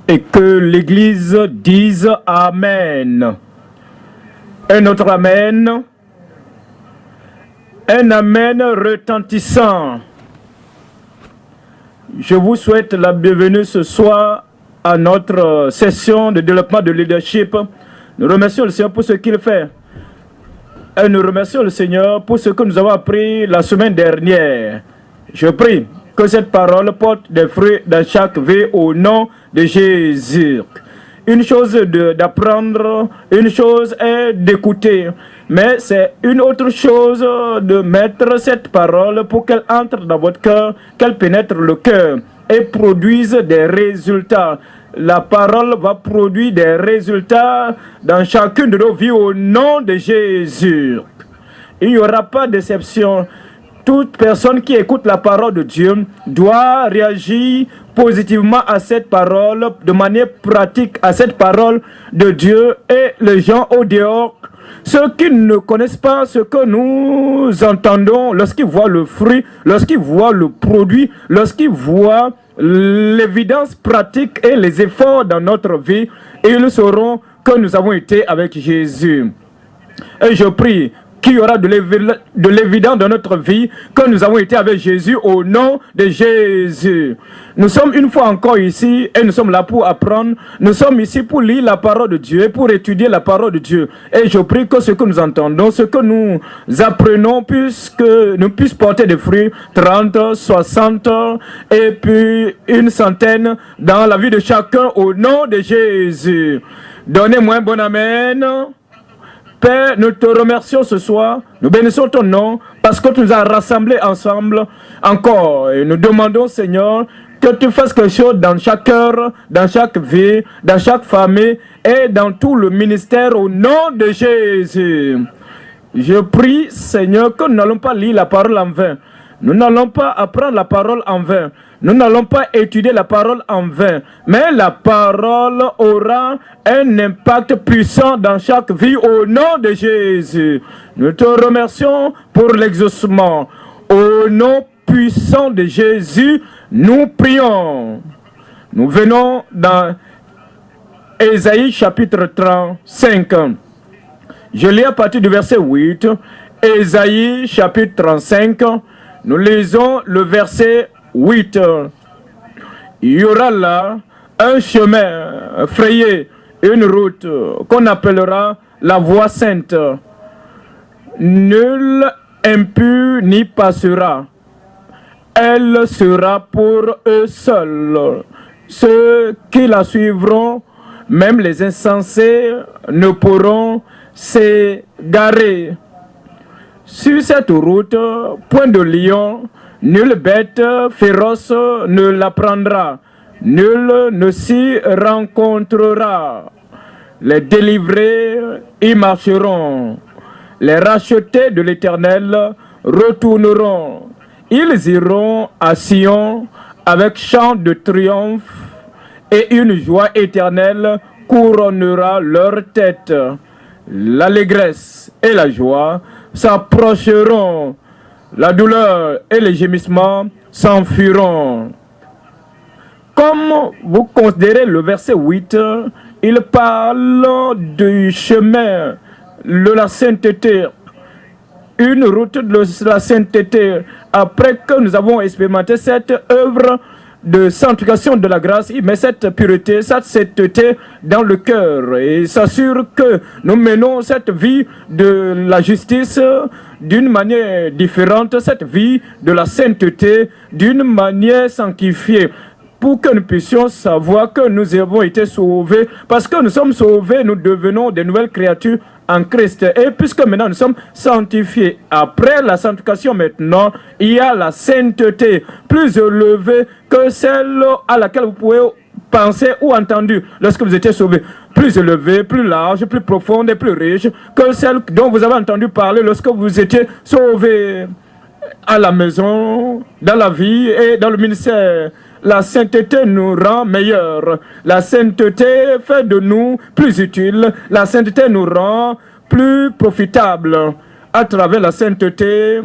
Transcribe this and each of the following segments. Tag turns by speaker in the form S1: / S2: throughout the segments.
S1: Et que l'Église dise Amen. Un autre Amen. Un Amen retentissant. Je vous souhaite la bienvenue ce soir à notre session de développement de leadership. Nous remercions le Seigneur pour ce qu'il fait. Et nous remercions le Seigneur pour ce que nous avons appris la semaine dernière. Je prie que cette parole porte des fruits dans chaque vie au nom de Jésus. Une chose d'apprendre, une chose est d'écouter, mais c'est une autre chose de mettre cette parole pour qu'elle entre dans votre cœur, qu'elle pénètre le cœur et produise des résultats. La parole va produire des résultats dans chacune de nos vies au nom de Jésus. Il n'y aura pas d'exception. Toute personne qui écoute la parole de Dieu doit réagir positivement à cette parole, de manière pratique à cette parole de Dieu. Et les gens au dehors, ceux qui ne connaissent pas ce que nous entendons, lorsqu'ils voient le fruit, lorsqu'ils voient le produit, lorsqu'ils voient l'évidence pratique et les efforts dans notre vie, ils sauront que nous avons été avec Jésus. Et je prie qu'il y aura de l'évidence dans notre vie, que nous avons été avec Jésus au nom de Jésus. Nous sommes une fois encore ici et nous sommes là pour apprendre. Nous sommes ici pour lire la parole de Dieu et pour étudier la parole de Dieu. Et je prie que ce que nous entendons, ce que nous apprenons, nous puisse porter des fruits, 30, 60 et puis une centaine dans la vie de chacun au nom de Jésus. Donnez-moi un bon amen. Père, nous te remercions ce soir, nous bénissons ton nom parce que tu nous as rassemblés ensemble encore. Et nous demandons, Seigneur, que tu fasses quelque chose dans chaque cœur, dans chaque vie, dans chaque famille et dans tout le ministère au nom de Jésus. Je prie, Seigneur, que nous n'allons pas lire la parole en vain. Nous n'allons pas apprendre la parole en vain. Nous n'allons pas étudier la parole en vain. Mais la parole aura un impact puissant dans chaque vie au nom de Jésus. Nous te remercions pour l'exaucement. Au nom puissant de Jésus, nous prions. Nous venons dans Ésaïe chapitre 35. Je lis à partir du verset 8. Ésaïe chapitre 35. Nous lisons le verset 8. Il y aura là un chemin frayé, une route qu'on appellera la voie sainte. Nul impur n'y passera. Elle sera pour eux seuls. Ceux qui la suivront, même les insensés, ne pourront s'égarer. Sur cette route, point de lion, nulle bête féroce ne la prendra, nul ne s'y rencontrera. Les délivrés y marcheront, les rachetés de l'Éternel retourneront. Ils iront à Sion avec chant de triomphe et une joie éternelle couronnera leur tête. L'allégresse et la joie s'approcheront, la douleur et les gémissements s'enfuiront. Comme vous considérez le verset 8, il parle du chemin de la sainteté, une route de la sainteté. Après que nous avons expérimenté cette œuvre de sanctification de la grâce, il met cette pureté, cette sainteté dans le cœur et s'assure que nous menons cette vie de la justice d'une manière différente, cette vie de la sainteté d'une manière sanctifiée, pour que nous puissions savoir que nous avons été sauvés. Parce que nous sommes sauvés, nous devenons de nouvelles créatures en Christ. Et puisque maintenant nous sommes sanctifiés, après la sanctification maintenant, il y a la sainteté plus élevée que celle à laquelle vous pouvez penser ou entendu lorsque vous étiez sauvés. Plus élevée, plus large, plus profonde et plus riche que celle dont vous avez entendu parler lorsque vous étiez sauvés à la maison, dans la vie et dans le ministère. La sainteté nous rend meilleurs. La sainteté fait de nous plus utiles. La sainteté nous rend plus profitables. À travers la sainteté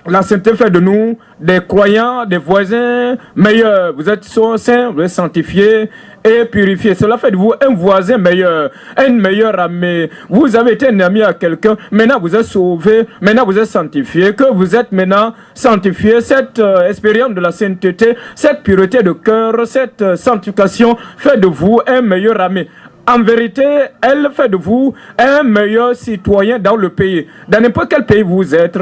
S1: fait de nous des croyants, des voisins meilleurs. Vous êtes saints, vous êtes sanctifiés et purifié. Cela fait de vous un voisin meilleur, un meilleur ami. Vous avez été un ami à quelqu'un, maintenant vous êtes sauvé, maintenant vous êtes sanctifié, que vous êtes maintenant sanctifié. Cette expérience de la sainteté, cette pureté de cœur, cette sanctification fait de vous un meilleur ami. En vérité, elle fait de vous un meilleur citoyen dans le pays. Dans n'importe quel pays vous êtes,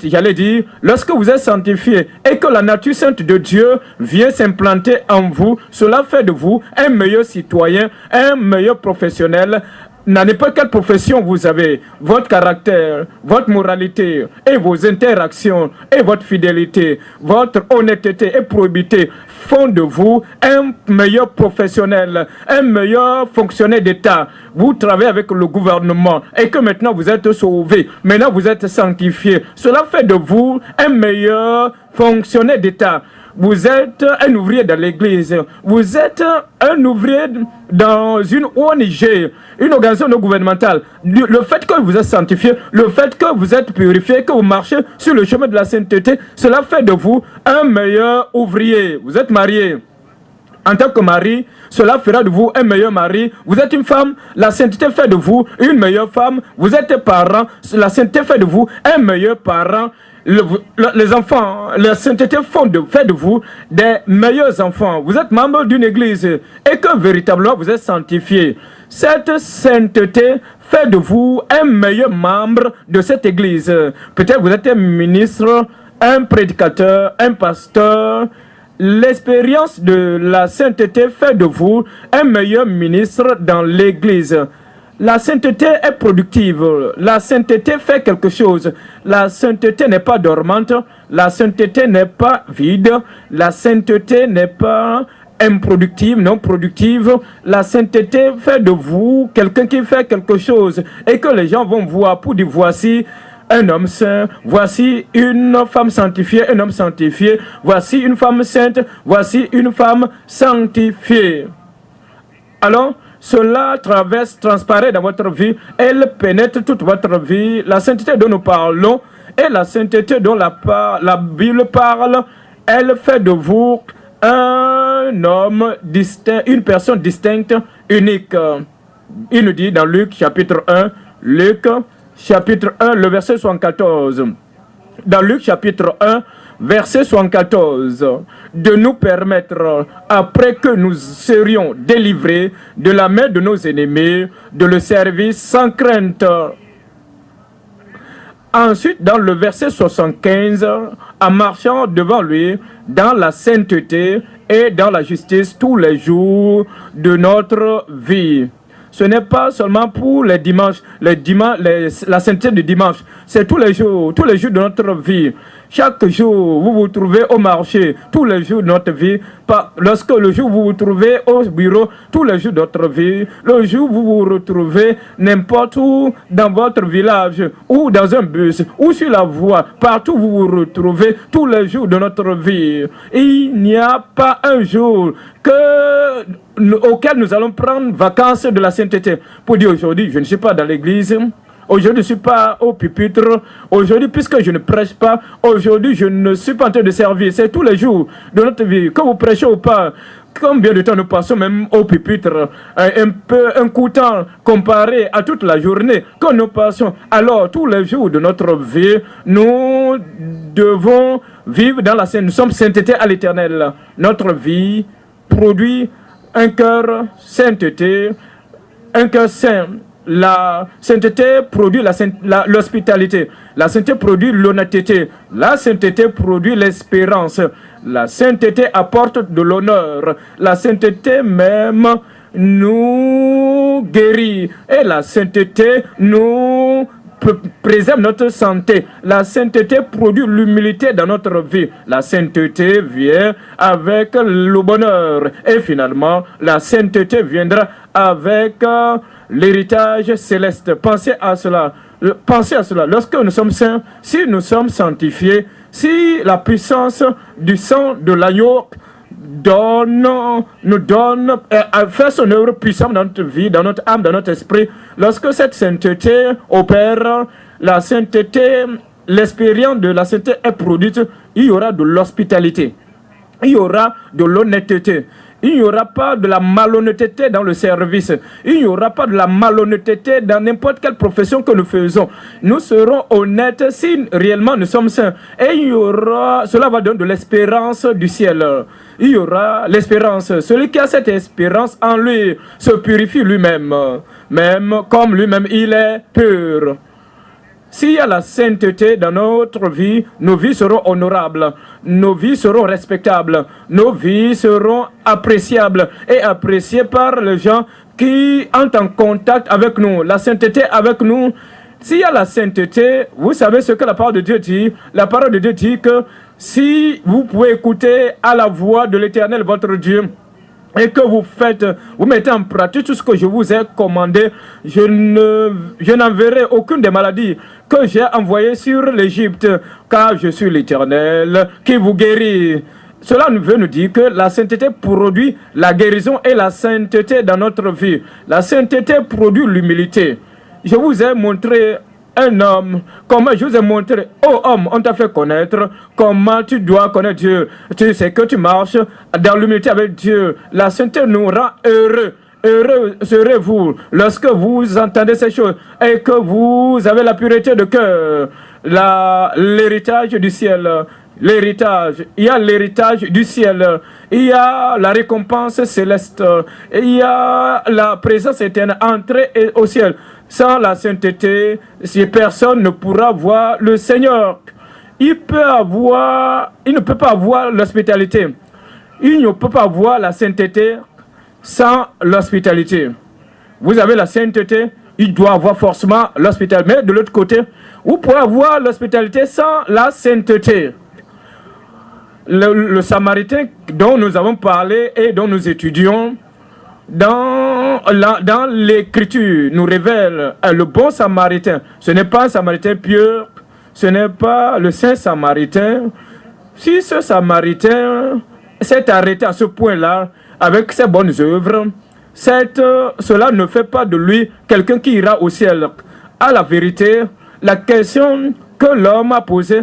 S1: j'allais dire, lorsque vous êtes sanctifié et que la nature sainte de Dieu vient s'implanter en vous, cela fait de vous un meilleur citoyen, un meilleur professionnel. Dans n'importe quelle profession vous avez, votre caractère, votre moralité et vos interactions et votre fidélité, votre honnêteté et probité font de vous un meilleur professionnel, un meilleur fonctionnaire d'État. Vous travaillez avec le gouvernement et que maintenant vous êtes sauvé, maintenant vous êtes sanctifié. Cela fait de vous un meilleur fonctionnaire d'État. Vous êtes un ouvrier dans l'église. Vous êtes un ouvrier dans une ONG, une organisation non gouvernementale. Le fait que vous êtes sanctifié, le fait que vous êtes purifié, que vous marchez sur le chemin de la sainteté, cela fait de vous un meilleur ouvrier. Vous êtes marié. En tant que mari, cela fera de vous un meilleur mari. Vous êtes une femme, la sainteté fait de vous une meilleure femme. Vous êtes parent, la sainteté fait de vous un meilleur parent. Les enfants, la sainteté fait de vous des meilleurs enfants. Vous êtes membre d'une église et que véritablement vous êtes sanctifié. Cette sainteté fait de vous un meilleur membre de cette église. Peut-être vous êtes un ministre, un prédicateur, un pasteur. L'expérience de la sainteté fait de vous un meilleur ministre dans l'église. La sainteté est productive. La sainteté fait quelque chose. La sainteté n'est pas dormante. La sainteté n'est pas vide. La sainteté n'est pas improductive, non productive. La sainteté fait de vous quelqu'un qui fait quelque chose et que les gens vont voir pour dire voici un homme saint, voici une femme sanctifiée, un homme sanctifié, voici une femme sainte, voici une femme sanctifiée. Alors, cela transparaît dans votre vie, elle pénètre toute votre vie. La sainteté dont nous parlons et la sainteté dont la Bible parle, elle fait de vous un homme distinct, une personne distincte, unique. Il nous dit dans Luc chapitre 1, Luc chapitre 1, le verset 74. Dans Luc chapitre 1, verset 74, de nous permettre, après que nous serions délivrés de la main de nos ennemis, de le servir sans crainte. Ensuite, dans le verset 75, en marchant devant lui dans la sainteté et dans la justice tous les jours de notre vie. Ce n'est pas seulement pour les dimanches, la sainteté du dimanche, c'est tous les jours de notre vie. Chaque jour, vous vous trouvez au marché, tous les jours de notre vie. Lorsque le jour vous vous trouvez au bureau, tous les jours de notre vie. Le jour vous vous retrouvez n'importe où dans votre village, ou dans un bus, ou sur la voie, partout vous vous retrouvez tous les jours de notre vie. Il n'y a pas un jour auquel nous allons prendre vacances de la sainteté. Pour dire aujourd'hui, je ne suis pas dans l'église. Aujourd'hui, je ne suis pas au pupitre. Aujourd'hui, puisque je ne prêche pas, aujourd'hui, je ne suis pas en train de servir. C'est tous les jours de notre vie. Que vous prêchez ou pas, combien de temps nous passons même au pupitre? Un coup de temps comparé à toute la journée que nous passons. Alors, tous les jours de notre vie, nous devons vivre dans la sainteté. Nous sommes sainteté à l'éternel. Notre vie produit un cœur sainteté, un cœur saint. La sainteté produit l'hospitalité. La sainteté produit l'honnêteté. La sainteté produit l'espérance. La sainteté apporte de l'honneur. La sainteté même nous guérit. Et la sainteté nous préserve notre santé. La sainteté produit l'humilité dans notre vie. La sainteté vient avec le bonheur. Et finalement, la sainteté viendra avec l'héritage céleste. Pensez à cela. Pensez à cela. Lorsque nous sommes saints, si nous sommes sanctifiés, si la puissance du sang de l'agneau nous donne, fait son œuvre puissante dans notre vie, dans notre âme, dans notre esprit, lorsque cette sainteté opère, la sainteté, l'expérience de la sainteté est produite, il y aura de l'hospitalité, il y aura de l'honnêteté, Il n'y aura pas de la malhonnêteté dans le service. Il n'y aura pas de la malhonnêteté dans n'importe quelle profession que nous faisons. Nous serons honnêtes si réellement nous sommes saints. Et il y aura, cela va donner de l'espérance du ciel. Il y aura l'espérance. Celui qui a cette espérance en lui se purifie lui-même. Même comme lui-même il est pur. S'il y a la sainteté dans notre vie, nos vies seront honorables, nos vies seront respectables, nos vies seront appréciables et appréciées par les gens qui entrent en contact avec nous. La sainteté avec nous, s'il y a la sainteté, vous savez ce que la parole de Dieu dit. La parole de Dieu dit que si vous pouvez écouter à la voix de l'Éternel, votre Dieu, et que vous mettez en pratique tout ce que je vous ai commandé, je n'enverrai aucune des maladies que j'ai envoyées sur l'Égypte, car je suis l'Éternel qui vous guérit. Cela veut nous dire que la sainteté produit la guérison et la sainteté dans notre vie. La sainteté produit l'humilité. Je vous ai montré un homme, comment je vous ai montré, oh homme, on t'a fait connaître comment tu dois connaître Dieu. Tu sais que tu marches dans l'humilité avec Dieu. La sainteté nous rend heureux. Heureux serez-vous lorsque vous entendez ces choses et que vous avez la pureté de cœur, l'héritage du ciel. L'héritage, il y a l'héritage du ciel, il y a la récompense céleste, il y a la présence éternelle, entrée au ciel. Sans la sainteté, si personne ne pourra voir le Seigneur, il ne peut pas avoir l'hospitalité. Il ne peut pas avoir la sainteté sans l'hospitalité. Vous avez la sainteté, il doit avoir forcément l'hospitalité. Mais de l'autre côté, vous pouvez avoir l'hospitalité sans la sainteté. Le Samaritain dont nous avons parlé et dont nous étudions dans l'Écriture nous révèle le bon Samaritain. Ce n'est pas un Samaritain pieux, ce n'est pas le Saint Samaritain. Si ce Samaritain s'est arrêté à ce point-là avec ses bonnes œuvres, cela ne fait pas de lui quelqu'un qui ira au ciel. À la vérité, la question que l'homme a posée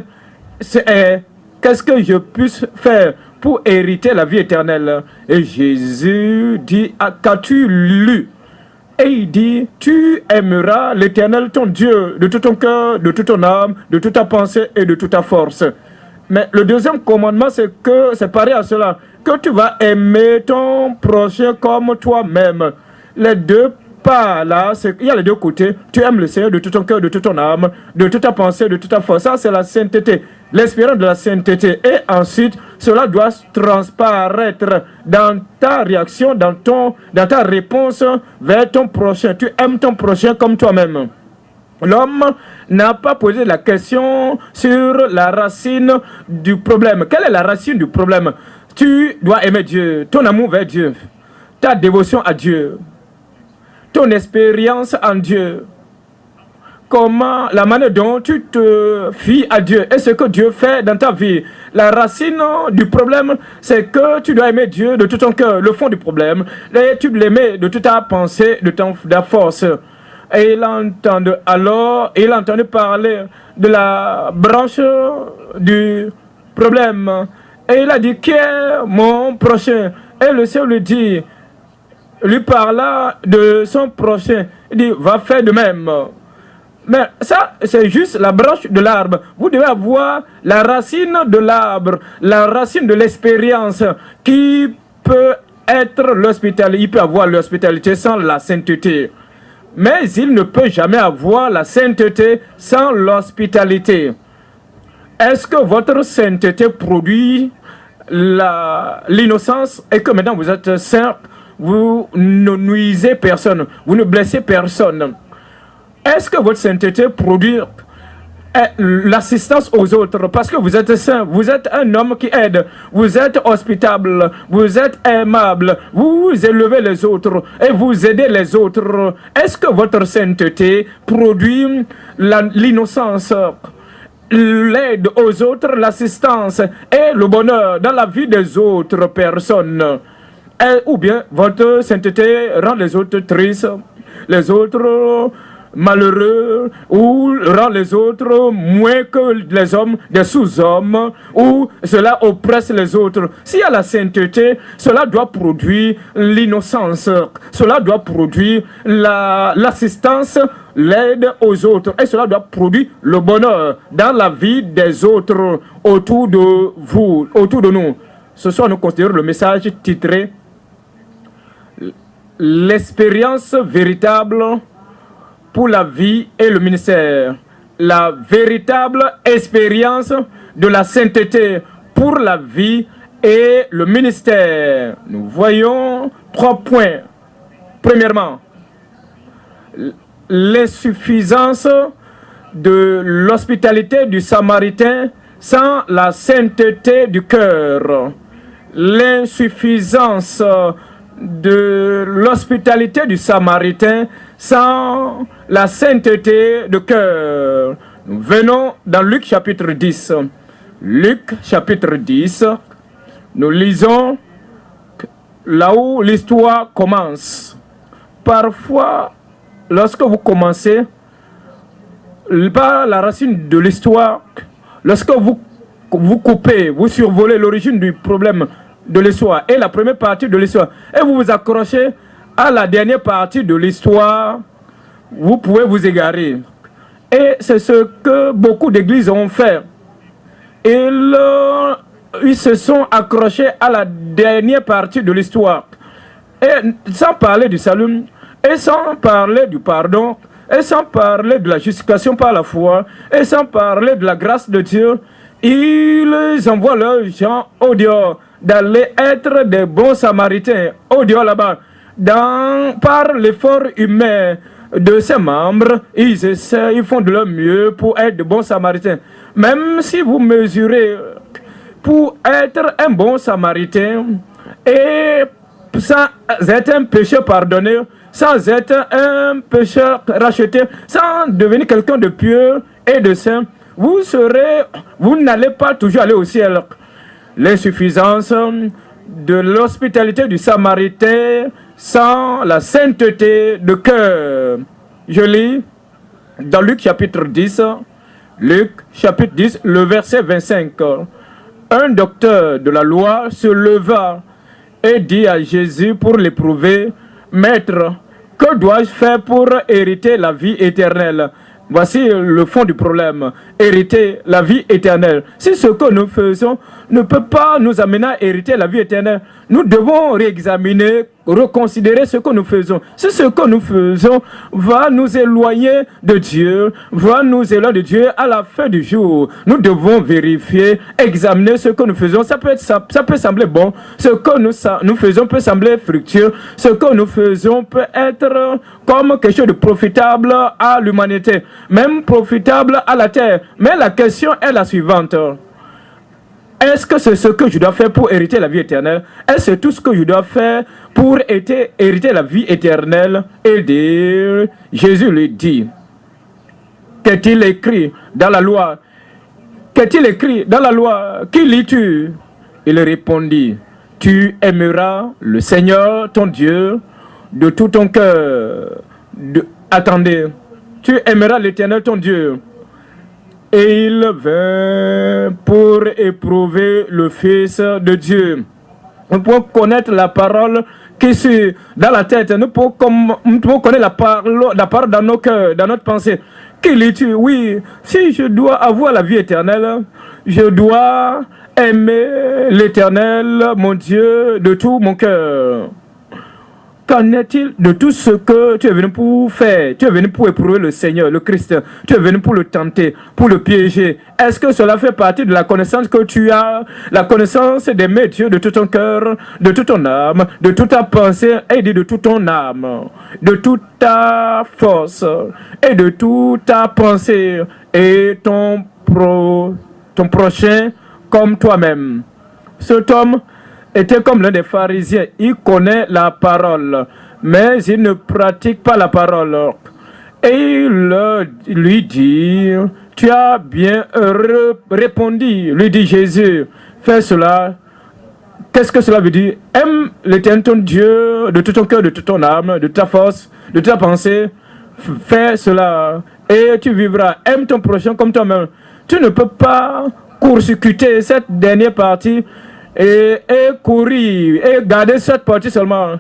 S1: est: qu'est-ce que je puisse faire pour hériter la vie éternelle? Et Jésus dit: qu'as-tu lu? Et il dit: tu aimeras l'Éternel ton Dieu de tout ton cœur, de toute ton âme, de toute ta pensée et de toute ta force. Mais le deuxième commandement, c'est pareil à cela, que tu vas aimer ton prochain comme toi-même. Les deux pas là, il y a les deux côtés. Tu aimes le Seigneur de tout ton cœur, de toute ton âme, de toute ta pensée, de toute ta force. Ça, c'est la sainteté, l'espérance de la sainteté. Et ensuite, cela doit transparaître dans ta réaction, dans ta réponse vers ton prochain. Tu aimes ton prochain comme toi-même. L'homme n'a pas posé la question sur la racine du problème. Quelle est la racine du problème? Tu dois aimer Dieu, ton amour vers Dieu, ta dévotion à Dieu, ton expérience en Dieu, comment, la manière dont tu te fies à Dieu et ce que Dieu fait dans ta vie. La racine du problème, c'est que tu dois aimer Dieu de tout ton cœur. Le fond du problème, et tu dois l'aimer de toute ta pensée, de ta force. Et il a entendu parler de la branche du problème. Et il a dit: qui est mon prochain? Et le Seigneur lui parla de son prochain. Il dit: va faire de même. Mais ça, c'est juste la branche de l'arbre. Vous devez avoir la racine de l'arbre, la racine de l'expérience qui peut être l'hospitalité. Il peut avoir l'hospitalité sans la sainteté. Mais il ne peut jamais avoir la sainteté sans l'hospitalité. Est-ce que votre sainteté produit l'innocence et que maintenant vous êtes saint, vous ne nuisez personne, vous ne blessez personne? Est-ce que votre sainteté produit l'assistance aux autres parce que vous êtes saint, vous êtes un homme qui aide, vous êtes hospitable, vous êtes aimable, vous élevez les autres et vous aidez les autres? Est-ce que votre sainteté produit l'innocence, l'aide aux autres, l'assistance et le bonheur dans la vie des autres personnes? Ou bien votre sainteté rend les autres tristes, les autres malheureux, ou rend les autres moins que les hommes, des sous-hommes, ou cela oppresse les autres. S'il y a la sainteté, cela doit produire l'innocence, cela doit produire l'assistance, l'aide aux autres, et cela doit produire le bonheur dans la vie des autres autour de vous, autour de nous. Ce soir, nous considérons le message titré « L'expérience véritable pour la vie et le ministère ». La véritable expérience de la sainteté pour la vie et le ministère. Nous voyons 3 points. Premièrement, l'insuffisance de l'hospitalité du Samaritain sans la sainteté du cœur. L'insuffisance de l'hospitalité du Samaritain sans la sainteté de cœur. Nous venons dans Luc chapitre 10. Luc chapitre 10, nous lisons là où l'histoire commence. Parfois, lorsque vous commencez par la racine de l'histoire, lorsque vous coupez, vous survolez l'origine du problème de l'histoire et la première partie de l'histoire, et vous vous accrochez à la dernière partie de l'histoire, vous pouvez vous égarer. Et c'est ce que beaucoup d'églises ont fait. Ils se sont accrochés à la dernière partie de l'histoire. Et sans parler du salut, et sans parler du pardon, et sans parler de la justification par la foi, et sans parler de la grâce de Dieu, ils envoient leurs gens au dehors d'aller être des bons samaritains au dehors là-bas. Par l'effort humain de ses membres, ils essaient, ils font de leur mieux pour être de bons samaritains. Même si vous mesurez pour être un bon samaritain et sans être un pécheur pardonné, sans être un pécheur racheté, sans devenir quelqu'un de pieux et de saint, vous n'allez pas toujours aller au ciel. L'insuffisance de l'hospitalité du Samaritain sans la sainteté de cœur. Je lis dans Luc chapitre 10, Luc chapitre 10, le verset 25. Un docteur de la loi se leva et dit à Jésus pour l'éprouver, « Maître, que dois-je faire pour hériter la vie éternelle ?» Voici le fond du problème. Hériter la vie éternelle. Si ce que nous faisons ne peut pas nous amener à hériter la vie éternelle, nous devons réexaminer, reconsidérer ce que nous faisons. Si ce que nous faisons va nous éloigner de Dieu, va nous éloigner de Dieu à la fin du jour, nous devons vérifier, examiner ce que nous faisons. Ça peut sembler bon. Ce que nous faisons peut sembler fructueux. Ce que nous faisons peut être comme quelque chose de profitable à l'humanité, même profitable à la terre. Mais la question est la suivante. Est-ce que c'est ce que je dois faire pour hériter la vie éternelle? Est-ce tout ce que je dois faire pour hériter la vie éternelle? Et Jésus lui dit, qu'est-il écrit dans la loi? Qu'est-il écrit dans la loi? Qui lis-tu? Il répondit, tu aimeras le Seigneur, ton Dieu, de tout ton cœur. Attendez, tu aimeras l'Éternel, ton Dieu. Et il vint pour éprouver le Fils de Dieu. Nous pouvons connaître la parole qui suit dans la tête. Nous pouvons connaître la parole dans nos cœurs, dans notre pensée. Qui lis-tu? Oui, si je dois avoir la vie éternelle, je dois aimer l'Éternel, mon Dieu, de tout mon cœur. Qu'en est-il de tout ce que tu es venu pour faire? Tu es venu pour éprouver le Seigneur, le Christ. Tu es venu pour le tenter, pour le piéger. Est-ce que cela fait partie de la connaissance que tu as? La connaissance d'aimer Dieu de tout ton cœur, de toute ton âme, de toute ta pensée et de toute ton âme, de toute ta force et de toute ta pensée et ton prochain comme toi-même. Cet homme était comme l'un des pharisiens. Il connaît la parole, mais il ne pratique pas la parole. Et il lui dit, tu as bien répondu, lui dit Jésus, fais cela. Qu'est-ce que cela veut dire? Aime l'Éternel ton Dieu de tout ton cœur, de toute ton âme, de ta force, de ta pensée, Fais cela et tu vivras. Aime ton prochain comme toi-même. Tu ne peux pas court-circuiter cette dernière partie et courir et garder cette partie seulement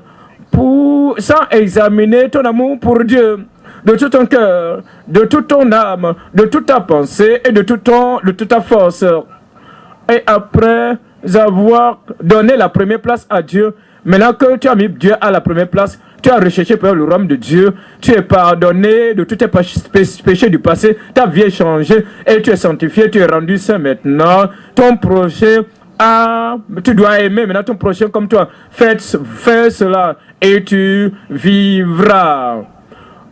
S1: sans examiner ton amour pour Dieu de tout ton cœur, de toute ton âme, de toute ta pensée et de toute ta force. Et après avoir donné la première place à Dieu, maintenant que tu as mis Dieu à la première place, tu as recherché pour le royaume de Dieu, tu es pardonné de tous tes péchés du passé, ta vie est changée et tu es sanctifié, tu es rendu saint maintenant. Ton prochain, tu dois aimer maintenant ton prochain comme toi. Fais cela et tu vivras.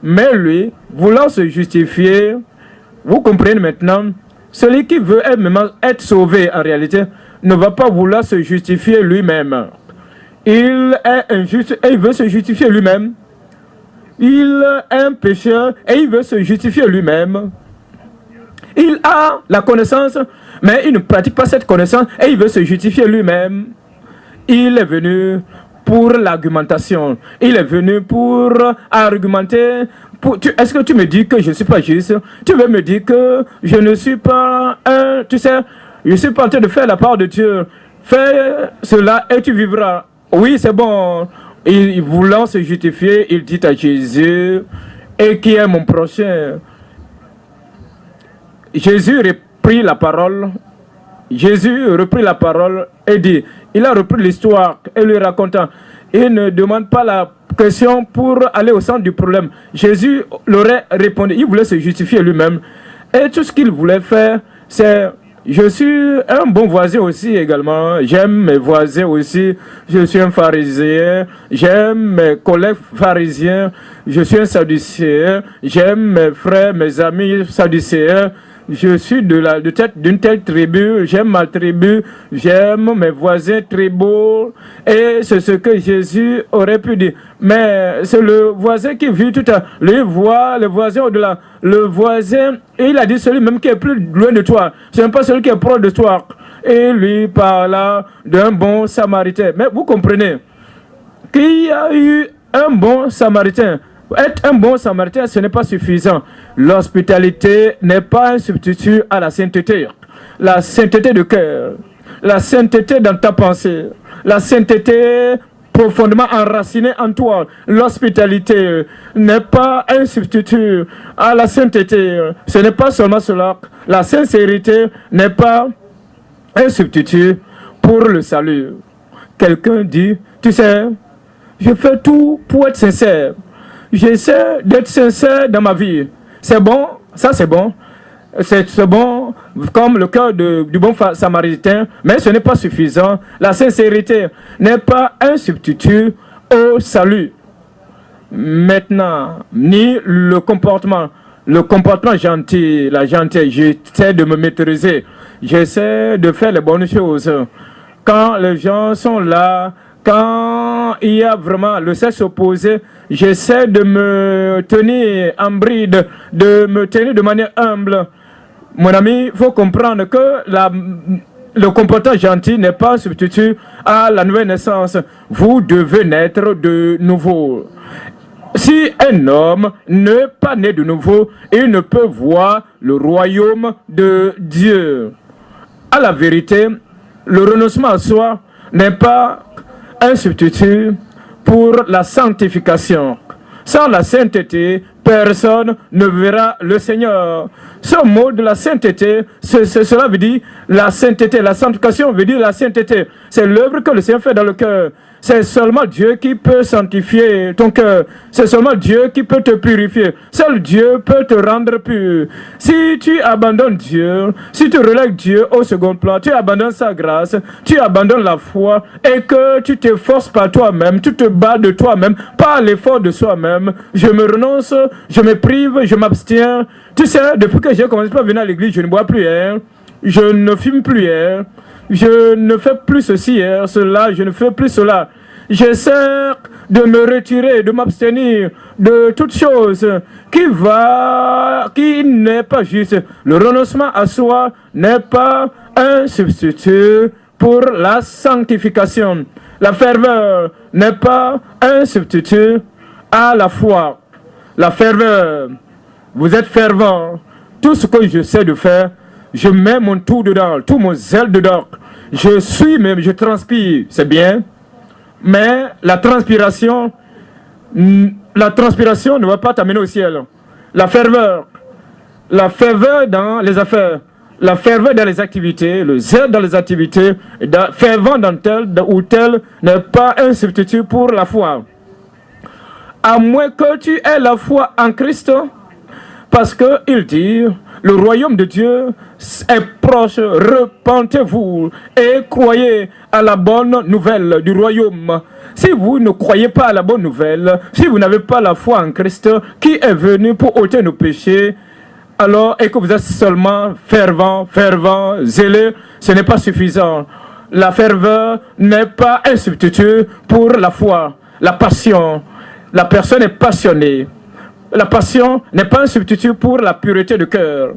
S1: Mais lui, voulant se justifier, vous comprenez maintenant, celui qui veut être sauvé en réalité ne va pas vouloir se justifier lui-même. Il est injuste et il veut se justifier lui-même. Il est un pécheur et il veut se justifier lui-même. Il a la connaissance, mais il ne pratique pas cette connaissance et il veut se justifier lui-même. Il est venu pour l'argumentation. Il est venu pour argumenter. Est-ce que tu me dis que je ne suis pas juste? Tu veux me dire que je ne suis pas un... Tu sais, je suis pas en train de faire la part de Dieu. Fais cela et tu vivras. Oui, c'est bon. Voulant se justifier, il dit à Jésus, et qui est mon prochain? Jésus reprit la parole. Jésus reprit la parole et dit, il a repris l'histoire et lui racontant. Il ne demande pas la question pour aller au centre du problème. Jésus l'aurait répondu. Il voulait se justifier lui-même. Et tout ce qu'il voulait faire, c'est... Je suis un bon voisin aussi également. J'aime mes voisins aussi. Je suis un pharisien. J'aime mes collègues pharisiens. Je suis un sadducéen. J'aime mes frères, mes amis sadducéens. Je suis d'une telle tribu. J'aime ma tribu. J'aime mes voisins tribaux. Et c'est ce que Jésus aurait pu dire. Mais c'est le voisin qui vit tout à lui voit le voisin au-delà. Le voisin, et il a dit celui même qui est plus loin de toi. Ce n'est pas celui qui est proche de toi. Et lui parla d'un bon samaritain. Mais vous comprenez qu'il y a eu un bon samaritain. Être un bon samaritain, ce n'est pas suffisant. L'hospitalité n'est pas un substitut à la sainteté. La sainteté de cœur, la sainteté dans ta pensée, la sainteté profondément enracinée en toi. L'hospitalité n'est pas un substitut à la sainteté. Ce n'est pas seulement cela. La sincérité n'est pas un substitut pour le salut. Quelqu'un dit, tu sais, je fais tout pour être sincère. J'essaie d'être sincère dans ma vie. C'est bon, ça c'est bon. C'est bon comme le cœur du bon samaritain, mais ce n'est pas suffisant. La sincérité n'est pas un substitut au salut. Maintenant, ni le comportement gentil, la gentillesse, j'essaie de me maîtriser. J'essaie de faire les bonnes choses. Quand les gens sont là, quand il y a vraiment le sexe opposé, j'essaie de me tenir en bride, de me tenir de manière humble. Mon ami, il faut comprendre que le comportement gentil n'est pas un substitut à la nouvelle naissance. Vous devez naître de nouveau. Si un homme n'est pas né de nouveau, il ne peut voir le royaume de Dieu. À la vérité, le renoncement à soi n'est pas un substitut pour la sanctification. Sans la sainteté, personne ne verra le Seigneur. Ce mot de la sainteté, cela veut dire la sainteté. La sanctification veut dire la sainteté. C'est l'œuvre que le Seigneur fait dans le cœur. C'est seulement Dieu qui peut sanctifier ton cœur. C'est seulement Dieu qui peut te purifier. Seul Dieu peut te rendre pur. Si tu abandonnes Dieu, si tu relègues Dieu au second plan, tu abandonnes sa grâce, tu abandonnes la foi et que tu t'efforces par toi-même, tu te bats de toi-même, par l'effort de soi-même. Je me renonce, je me prive, je m'abstiens. Tu sais, depuis que j'ai commencé à venir à l'église, je ne bois plus, je ne fume plus, je ne fais plus ceci, cela, je ne fais plus cela. J'essaie de me retirer, de m'abstenir de toute chose qui n'est pas juste. Le renoncement à soi n'est pas un substitut pour la sanctification. La ferveur n'est pas un substitut à la foi. La ferveur. Vous êtes fervent. Tout ce que je sais de faire, je mets mon tout dedans, tout mon zèle dedans. Je suis même, je transpire, c'est bien. Mais la transpiration ne va pas t'amener au ciel. La ferveur dans les affaires, la ferveur dans les activités, le zèle dans les activités, fervent dans tel ou tel n'est pas un substitut pour la foi. À moins que tu aies la foi en Christ, parce qu'il dit, le royaume de Dieu est proche, repentez-vous et croyez à la bonne nouvelle du royaume. Si vous ne croyez pas à la bonne nouvelle, si vous n'avez pas la foi en Christ qui est venu pour ôter nos péchés, alors, et que vous êtes seulement fervent, zélé, ce n'est pas suffisant. La ferveur n'est pas un substitut pour la foi, la passion. La personne est passionnée. La passion n'est pas un substitut pour la pureté de cœur.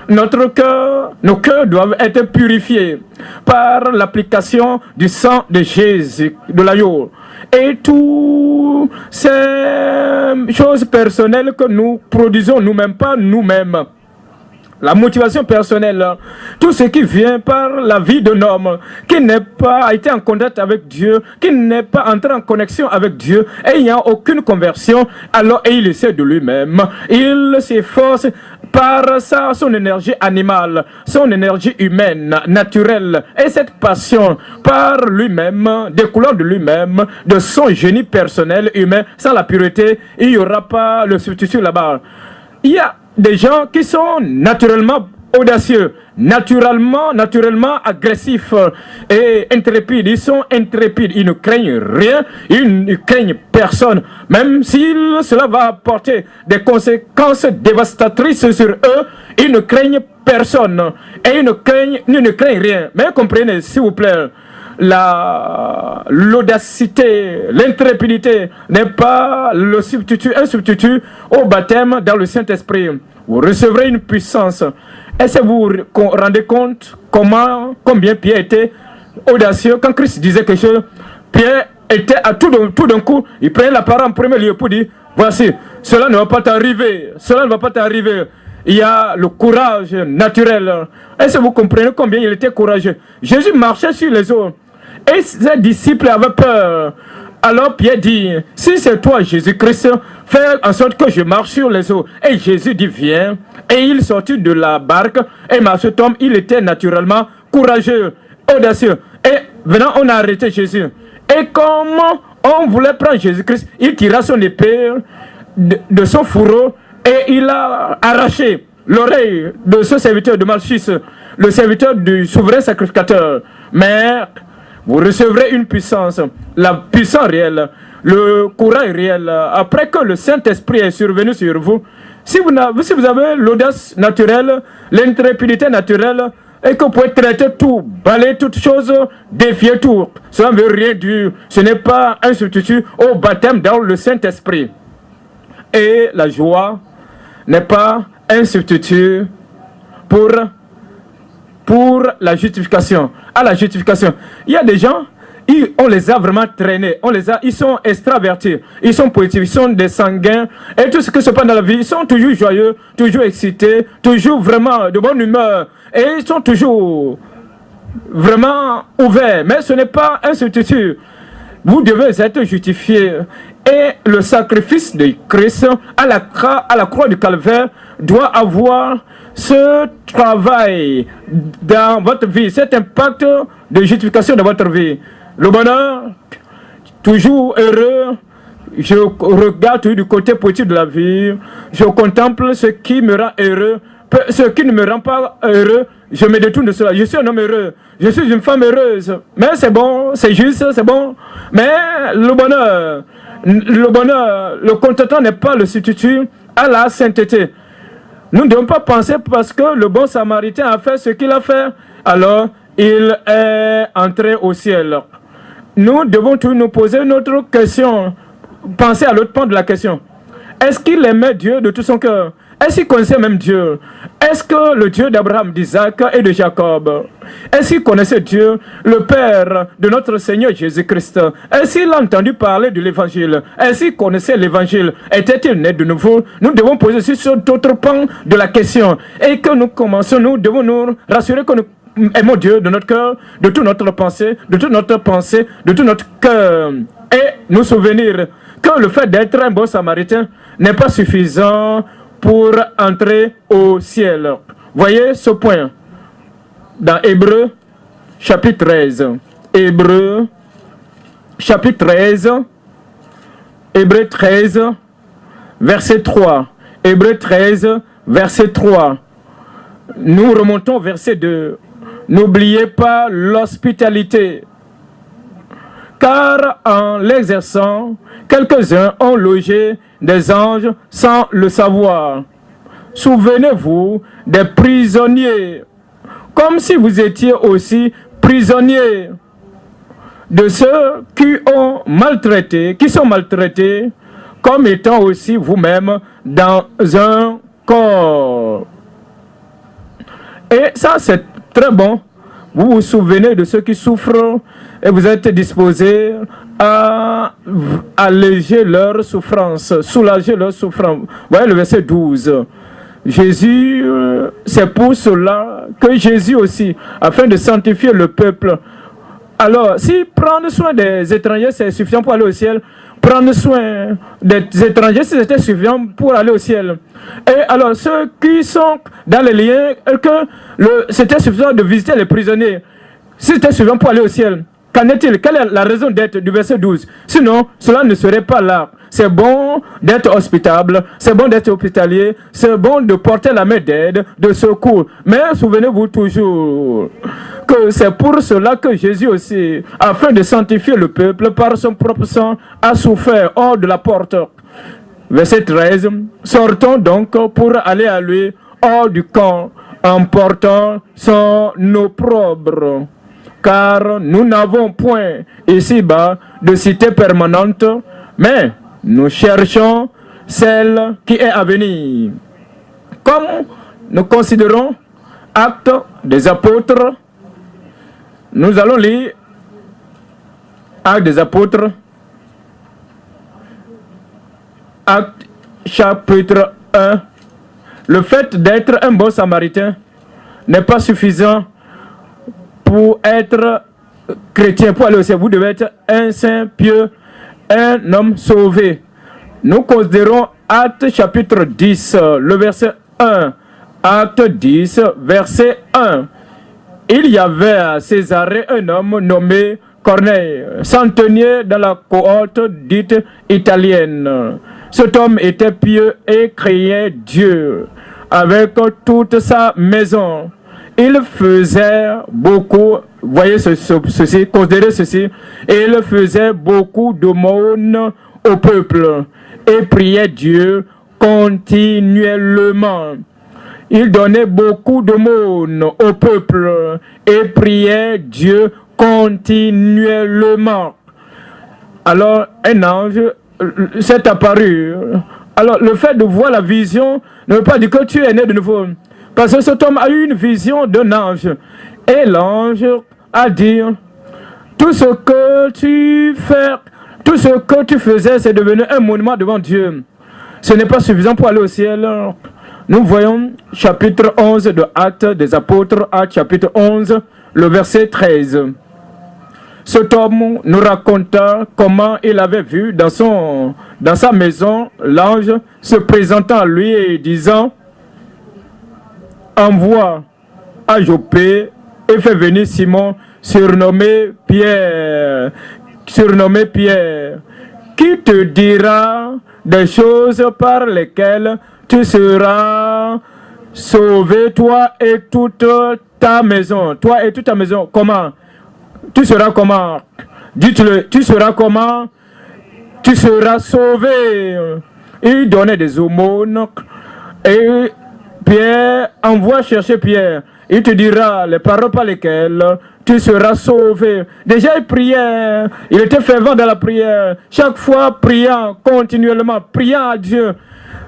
S1: Nos cœurs doivent être purifiés par l'application du sang de Jésus, de l'agneau. Et toutes ces choses personnelles que nous produisons nous-mêmes, pas nous-mêmes. La motivation personnelle, tout ce qui vient par la vie d'un homme qui n'est pas été en contact avec Dieu, qui n'est pas entré en connexion avec Dieu, et il n'y a aucune conversion, alors et il essaie de lui-même, il s'efforce par son énergie animale, son énergie humaine, naturelle, et cette passion par lui-même, découlant de lui-même, de son génie personnel humain, sans la pureté, il n'y aura pas le substitut là-bas. Il y a des gens qui sont naturellement audacieux, naturellement agressifs et intrépides. Ils sont intrépides, ils ne craignent rien, ils ne craignent personne. Même si cela va apporter des conséquences dévastatrices sur eux, ils ne craignent personne et ils ne craignent rien. Mais comprenez, s'il vous plaît, l'audacité, l'intrépidité n'est pas un substitut au baptême dans le Saint-Esprit. Vous recevrez une puissance. Est-ce que vous vous rendez compte combien Pierre était audacieux quand Christ disait quelque chose? Pierre était à tout d'un coup, il prenait la parole en premier lieu pour dire, voici, cela ne va pas t'arriver, cela ne va pas t'arriver. Il y a le courage naturel. Est-ce que vous comprenez combien il était courageux? Jésus marchait sur les eaux. Et ses disciples avaient peur. Alors Pierre dit, si c'est toi Jésus-Christ, fais en sorte que je marche sur les eaux. Et Jésus dit, viens. Et il sortit de la barque. Et cet homme, il était naturellement courageux, audacieux. Et venant, on a arrêté Jésus. Et comme on voulait prendre Jésus-Christ, il tira son épée de son fourreau et il a arraché l'oreille de ce serviteur de Malchus, le serviteur du souverain sacrificateur. Mais vous recevrez une puissance, la puissance réelle, le courage réel, après que le Saint-Esprit est survenu sur vous. Si vous avez l'audace naturelle, l'intrépidité naturelle, et que vous pouvez traiter tout, balayer toutes choses, défier tout, ça ne veut rien dire. Ce n'est pas un substitut au baptême dans le Saint-Esprit. Et la joie n'est pas un substitut pour la justification. À la justification, il y a des gens, on les a vraiment traînés, ils sont extravertis, ils sont positifs, ils sont des sanguins, et tout ce qui se passe dans la vie, ils sont toujours joyeux, toujours excités, toujours vraiment de bonne humeur, et ils sont toujours vraiment ouverts. Mais ce n'est pas un substitut. Vous devez être justifié. Et le sacrifice de Christ à la croix du Calvaire doit avoir ce travail dans votre vie, cet impact de justification dans votre vie. Le bonheur, toujours heureux, je regarde du côté positif de la vie, je contemple ce qui me rend heureux, ce qui ne me rend pas heureux, je me détourne de cela. Je suis un homme heureux, je suis une femme heureuse, mais c'est bon, c'est juste, c'est bon. Mais le bonheur, le contentement n'est pas le substitut à la sainteté. Nous ne devons pas penser parce que le bon samaritain a fait ce qu'il a fait, alors il est entré au ciel. Nous devons tous nous poser une autre question. Pensez à l'autre point de la question. Est-ce qu'il aimait Dieu de tout son cœur? Est-ce qu'il connaissait même Dieu? Est-ce que le Dieu d'Abraham, d'Isaac et de Jacob? Est-ce qu'il connaissait Dieu, le Père de notre Seigneur Jésus-Christ? Est-ce qu'il a entendu parler de l'Évangile? Est-ce qu'il connaissait l'Évangile? Était-il né de nouveau? Nous devons poser aussi sur d'autres pans de la question. Et que nous commençons, nous devons nous rassurer que nous aimons Dieu de notre cœur, de toute notre pensée, de tout notre cœur. Et nous souvenir que le fait d'être un bon samaritain n'est pas suffisant pour entrer au ciel. Voyez ce point dans Hébreux chapitre 13. Hébreux chapitre 13. Hébreux 13, verset 3. Hébreux 13, verset 3. Nous remontons au verset 2. N'oubliez pas l'hospitalité, car en l'exerçant, quelques-uns ont logé des anges sans le savoir. Souvenez-vous des prisonniers, comme si vous étiez aussi prisonniers de ceux qui sont maltraités, comme étant aussi vous-même dans un corps. Et ça, c'est très bon. Vous vous souvenez de ceux qui souffrent et vous êtes disposés à alléger leur souffrance, soulager leur souffrance. Voyez le verset 12. Jésus, c'est pour cela que Jésus aussi, afin de sanctifier le peuple. Alors, si prendre soin des étrangers, c'est suffisant pour aller au ciel, prendre soin des étrangers, c'était suffisant pour aller au ciel. Et alors, ceux qui sont dans les liens, c'était suffisant de visiter les prisonniers, si c'était suffisant pour aller au ciel. Qu'en est-il? Quelle est la raison d'être du verset 12? Sinon, cela ne serait pas là. C'est bon d'être hospitable, c'est bon d'être hospitalier, c'est bon de porter la main d'aide, de secours. Mais souvenez-vous toujours que c'est pour cela que Jésus aussi, afin de sanctifier le peuple par son propre sang, a souffert hors de la porte. Verset 13. Sortons donc pour aller à lui hors du camp, en portant son opprobre. Car nous n'avons point ici-bas de cité permanente, mais nous cherchons celle qui est à venir. Comme nous considérons Actes des Apôtres, nous allons lire Actes des Apôtres, Actes chapitre 1. Le fait d'être un bon samaritain n'est pas suffisant pour être chrétien, pour aller au ciel. Vous devez être un saint pieux, un homme sauvé. Nous considérons Actes chapitre 10, le verset 1. Acte 10, verset 1. Il y avait à Césarée un homme nommé Corneille, centenier dans la cohorte dite italienne. Cet homme était pieux et craignait Dieu avec toute sa maison. Il faisait beaucoup, voyez ceci, considérez ceci, il faisait beaucoup d'aumônes au peuple et priait Dieu continuellement. Il donnait beaucoup d'aumônes au peuple et priait Dieu continuellement. Alors un ange s'est apparu. Alors le fait de voir la vision ne veut pas dire que tu es né de nouveau. Parce que cet homme a eu une vision d'un ange. Et l'ange a dit, tout ce que tu faisais, c'est devenu un monument devant Dieu. Ce n'est pas suffisant pour aller au ciel. Nous voyons chapitre 11 de Actes des Apôtres, Actes chapitre 11, le verset 13. Cet homme nous raconta comment il avait vu dans sa maison l'ange se présentant à lui et disant, envoie à Joppé et fais venir Simon, surnommé Pierre, qui te dira des choses par lesquelles tu seras sauvé, toi et toute ta maison. Toi et toute ta maison. Comment? Tu seras comment? Dites-le, tu seras comment? Tu seras sauvé. Il donnait des aumônes et Pierre envoie chercher Pierre. Il te dira les paroles par lesquelles tu seras sauvé. Déjà, il priait, il était fervent dans la prière, chaque fois priant continuellement, priant à Dieu.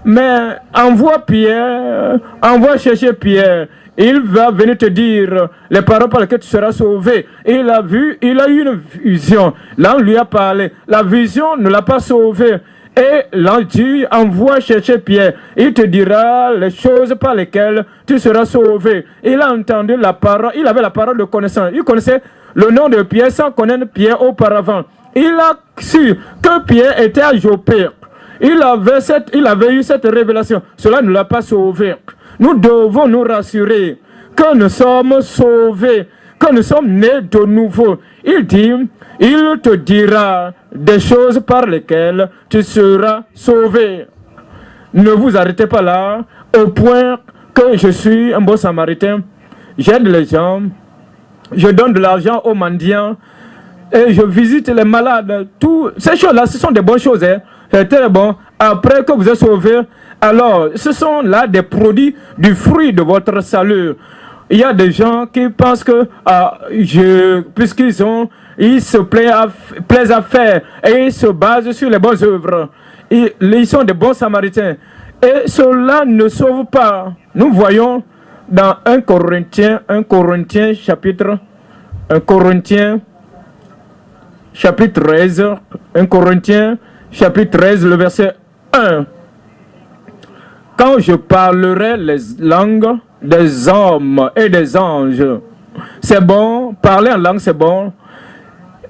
S1: Mais envoie Pierre, envoie chercher Pierre. Il va venir te dire les paroles par lesquelles tu seras sauvé. Il a vu, il a eu une vision. Là, on lui a parlé. La vision ne l'a pas sauvé. Et l'ange dit, envoie chercher Pierre. Il te dira les choses par lesquelles tu seras sauvé. Il a entendu la parole, il avait la parole de connaissance. Il connaissait le nom de Pierre sans connaître Pierre auparavant. Il a su que Pierre était à Jopé. Il avait eu cette révélation. Cela ne l'a pas sauvé. Nous devons nous rassurer que nous sommes sauvés, que nous sommes nés de nouveau. Il dit, il te dira des choses par lesquelles tu seras sauvé. Ne vous arrêtez pas là, au point que je suis un bon samaritain. J'aide les gens, je donne de l'argent aux mendiants et je visite les malades. Toutes ces choses-là, ce sont des bonnes choses. C'est très bon. Après que vous êtes sauvés, alors ce sont là des produits du fruit de votre salut. Il y a des gens qui pensent que puisqu'ils se plaisent à faire et ils se basent sur les bonnes œuvres. Ils sont des bons samaritains. Et cela ne sauve pas. Nous voyons dans 1 Corinthiens chapitre 13, 1 Corinthiens chapitre 13, le verset 1. Quand je parlerai les langues des hommes et des anges, c'est bon, parler en langue c'est bon.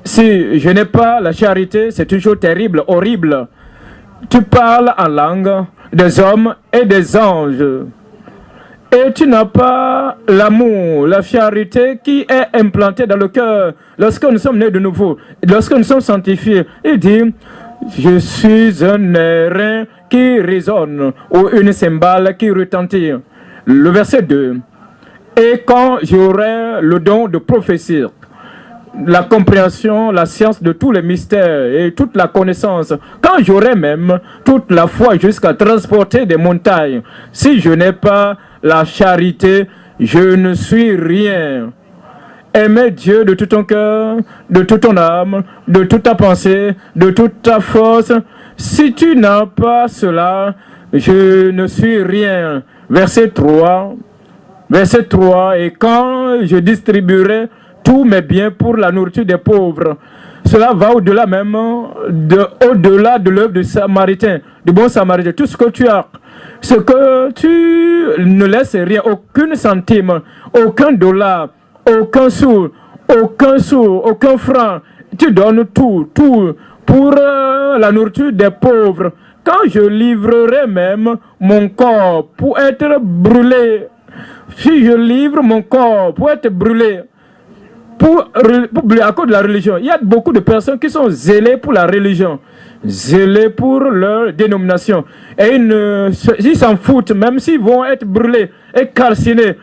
S1: Si je n'ai pas la charité, c'est toujours terrible, horrible. Tu parles en langue des hommes et des anges. Et tu n'as pas l'amour, la charité qui est implantée dans le cœur lorsque nous sommes nés de nouveau, lorsque nous sommes sanctifiés. Il dit, je suis un airain qui résonne ou une cymbale qui retentit. Le verset 2. Et quand j'aurai le don de prophétie, la compréhension, la science de tous les mystères et toute la connaissance, quand j'aurai même toute la foi jusqu'à transporter des montagnes, si je n'ai pas la charité, je ne suis rien. Aimer Dieu de tout ton cœur, de toute ton âme, de toute ta pensée, de toute ta force. Si tu n'as pas cela, je ne suis rien. Verset 3. Verset 3. Et quand je distribuerai tous mes biens pour la nourriture des pauvres, cela va au-delà même, au-delà de l'œuvre du Samaritain, du bon Samaritain. Tout ce que tu as, ce que tu ne laisses rien, aucune centime, aucun dollar, aucun sou, aucun franc. Tu donnes tout pour la nourriture des pauvres. Quand je livrerai même mon corps pour être brûlé, si je livre mon corps pour être brûlé, à cause de la religion, il y a beaucoup de personnes qui sont zélées pour la religion, zélées pour leur dénomination. Et ils s'en foutent, même s'ils vont être brûlés et calcinés.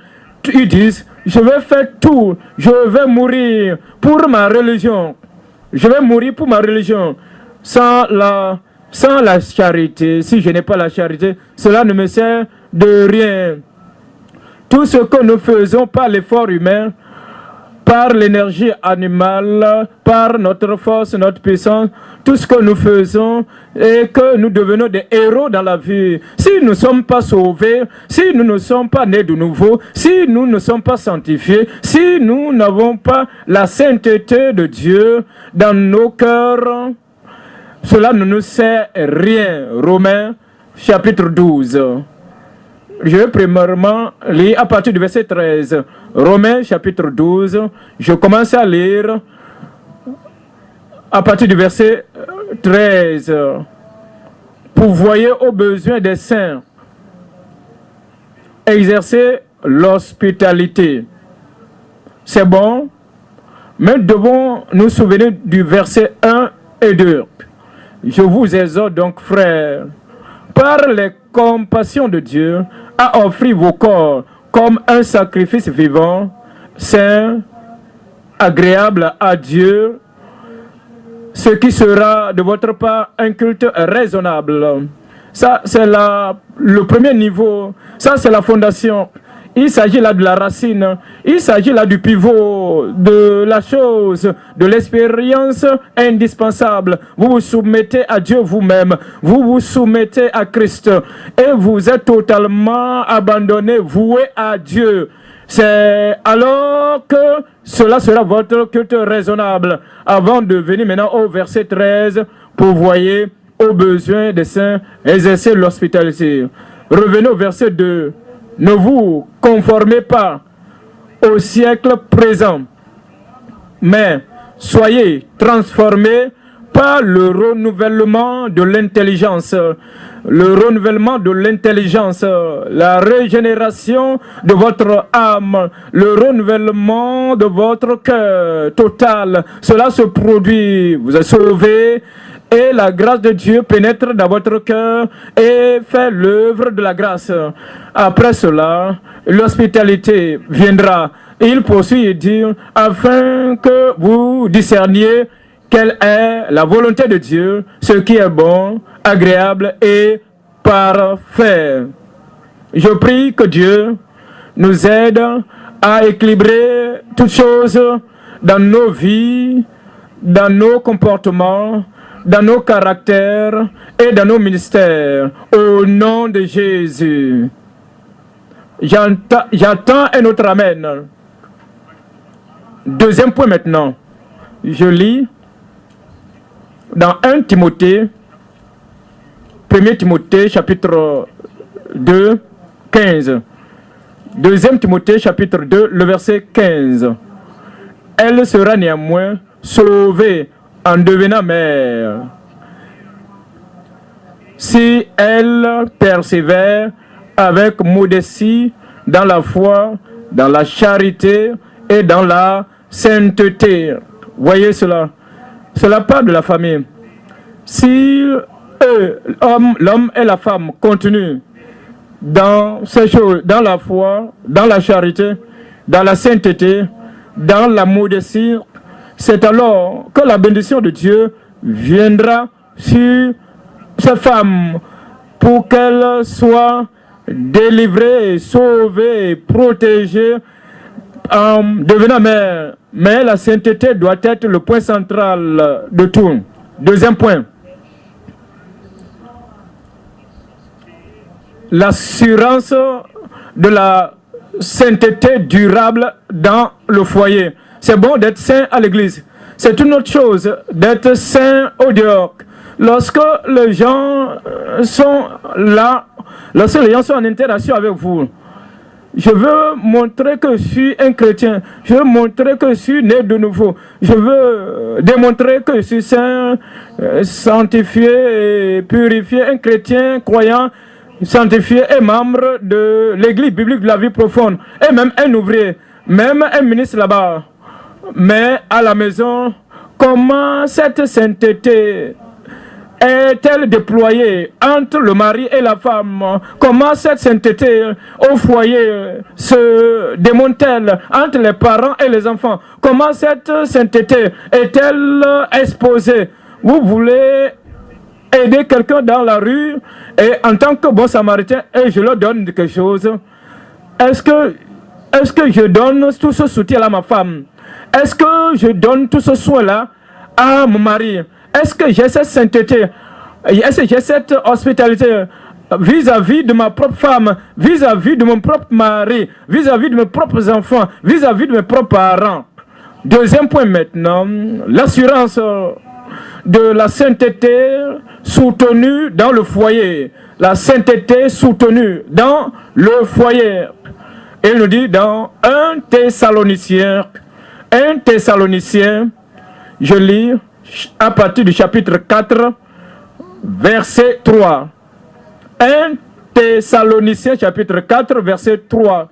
S1: Ils disent, je vais faire tout, je vais mourir pour ma religion. Je vais mourir pour ma religion. Sans la charité, si je n'ai pas la charité, cela ne me sert de rien. Tout ce que nous faisons par l'effort humain, par l'énergie animale, par notre force, notre puissance, tout ce que nous faisons et que nous devenons des héros dans la vie. Si nous ne sommes pas sauvés, si nous ne sommes pas nés de nouveau, si nous ne sommes pas sanctifiés, si nous n'avons pas la sainteté de Dieu dans nos cœurs, cela ne nous sert rien. Romains chapitre 12. Je vais premièrement lire à partir du verset 13. Romains chapitre 12. Je commence à lire à partir du verset 13. Pourvoyez aux besoins des saints. Exercez l'hospitalité. C'est bon, mais devons nous souvenir du verset 1 et 2. Je vous exhorte donc, frères, par les compassions de Dieu, à offrir vos corps comme un sacrifice vivant, saint, agréable à Dieu, ce qui sera de votre part un culte raisonnable. Ça, c'est le premier niveau. Ça, c'est la fondation. Il s'agit là de la racine, il s'agit là du pivot, de la chose, de l'expérience indispensable. Vous vous soumettez à Dieu vous-même, vous vous soumettez à Christ et vous êtes totalement abandonné, voué à Dieu. C'est alors que cela sera votre culte raisonnable. Avant de venir maintenant au verset 13, pour voyer aux besoins des saints, exercer l'hospitalité. Revenez au verset 2. Ne vous conformez pas au siècle présent, mais soyez transformés par le renouvellement de l'intelligence. Le renouvellement de l'intelligence, la régénération de votre âme, le renouvellement de votre cœur total. Cela se produit. Vous êtes sauvés. Et la grâce de Dieu pénètre dans votre cœur et fait l'œuvre de la grâce. Après cela, l'hospitalité viendra. Il poursuit et dit, afin que vous discerniez quelle est la volonté de Dieu, ce qui est bon, agréable et parfait. Je prie que Dieu nous aide à équilibrer toutes choses dans nos vies, dans nos comportements, dans nos caractères et dans nos ministères. Au nom de Jésus. J'attends un autre amen. Deuxième point maintenant. Je lis dans 1 Timothée, 1 Timothée chapitre 2, 15. 2 Timothée chapitre 2, le verset 15. Elle sera néanmoins sauvée en devenant mère, si elle persévère avec modestie dans la foi, dans la charité et dans la sainteté. Voyez cela. Cela parle de la famille. Si l'homme et la femme continuent dans ces choses, dans la foi, dans la charité, dans la sainteté, dans la modestie, c'est alors que la bénédiction de Dieu viendra sur ces femmes pour qu'elles soient délivrées, sauvées, protégées en devenant mères. Mais la sainteté doit être le point central de tout. Deuxième point. L'assurance de la sainteté durable dans le foyer. C'est bon d'être saint à l'église. C'est une autre chose d'être saint au dehors. Lorsque les gens sont là, lorsque les gens sont en interaction avec vous, je veux montrer que je suis un chrétien. Je veux montrer que je suis né de nouveau. Je veux démontrer que je suis saint, sanctifié et purifié, un chrétien croyant, sanctifié et membre de l'église biblique de la vie profonde. Et même un ouvrier, même un ministre là-bas. Mais à la maison, comment cette sainteté est-elle déployée entre le mari et la femme? Comment cette sainteté au foyer se démonte-t-elle entre les parents et les enfants? Comment cette sainteté est-elle exposée? Vous voulez aider quelqu'un dans la rue et en tant que bon samaritain, et je leur donne quelque chose. Est-ce que je donne tout ce soutien à ma femme? Est-ce que je donne tout ce soin-là à mon mari? Est-ce que j'ai cette sainteté? Est-ce que j'ai cette hospitalité vis-à-vis de ma propre femme, vis-à-vis de mon propre mari, vis-à-vis de mes propres enfants, vis-à-vis de mes propres parents? Deuxième point maintenant, l'assurance de la sainteté soutenue dans le foyer. La sainteté soutenue dans le foyer. Il nous dit dans 1 Thessaloniciens, je lis à partir du chapitre 4, verset 3. 1 Thessaloniciens, chapitre 4, verset 3.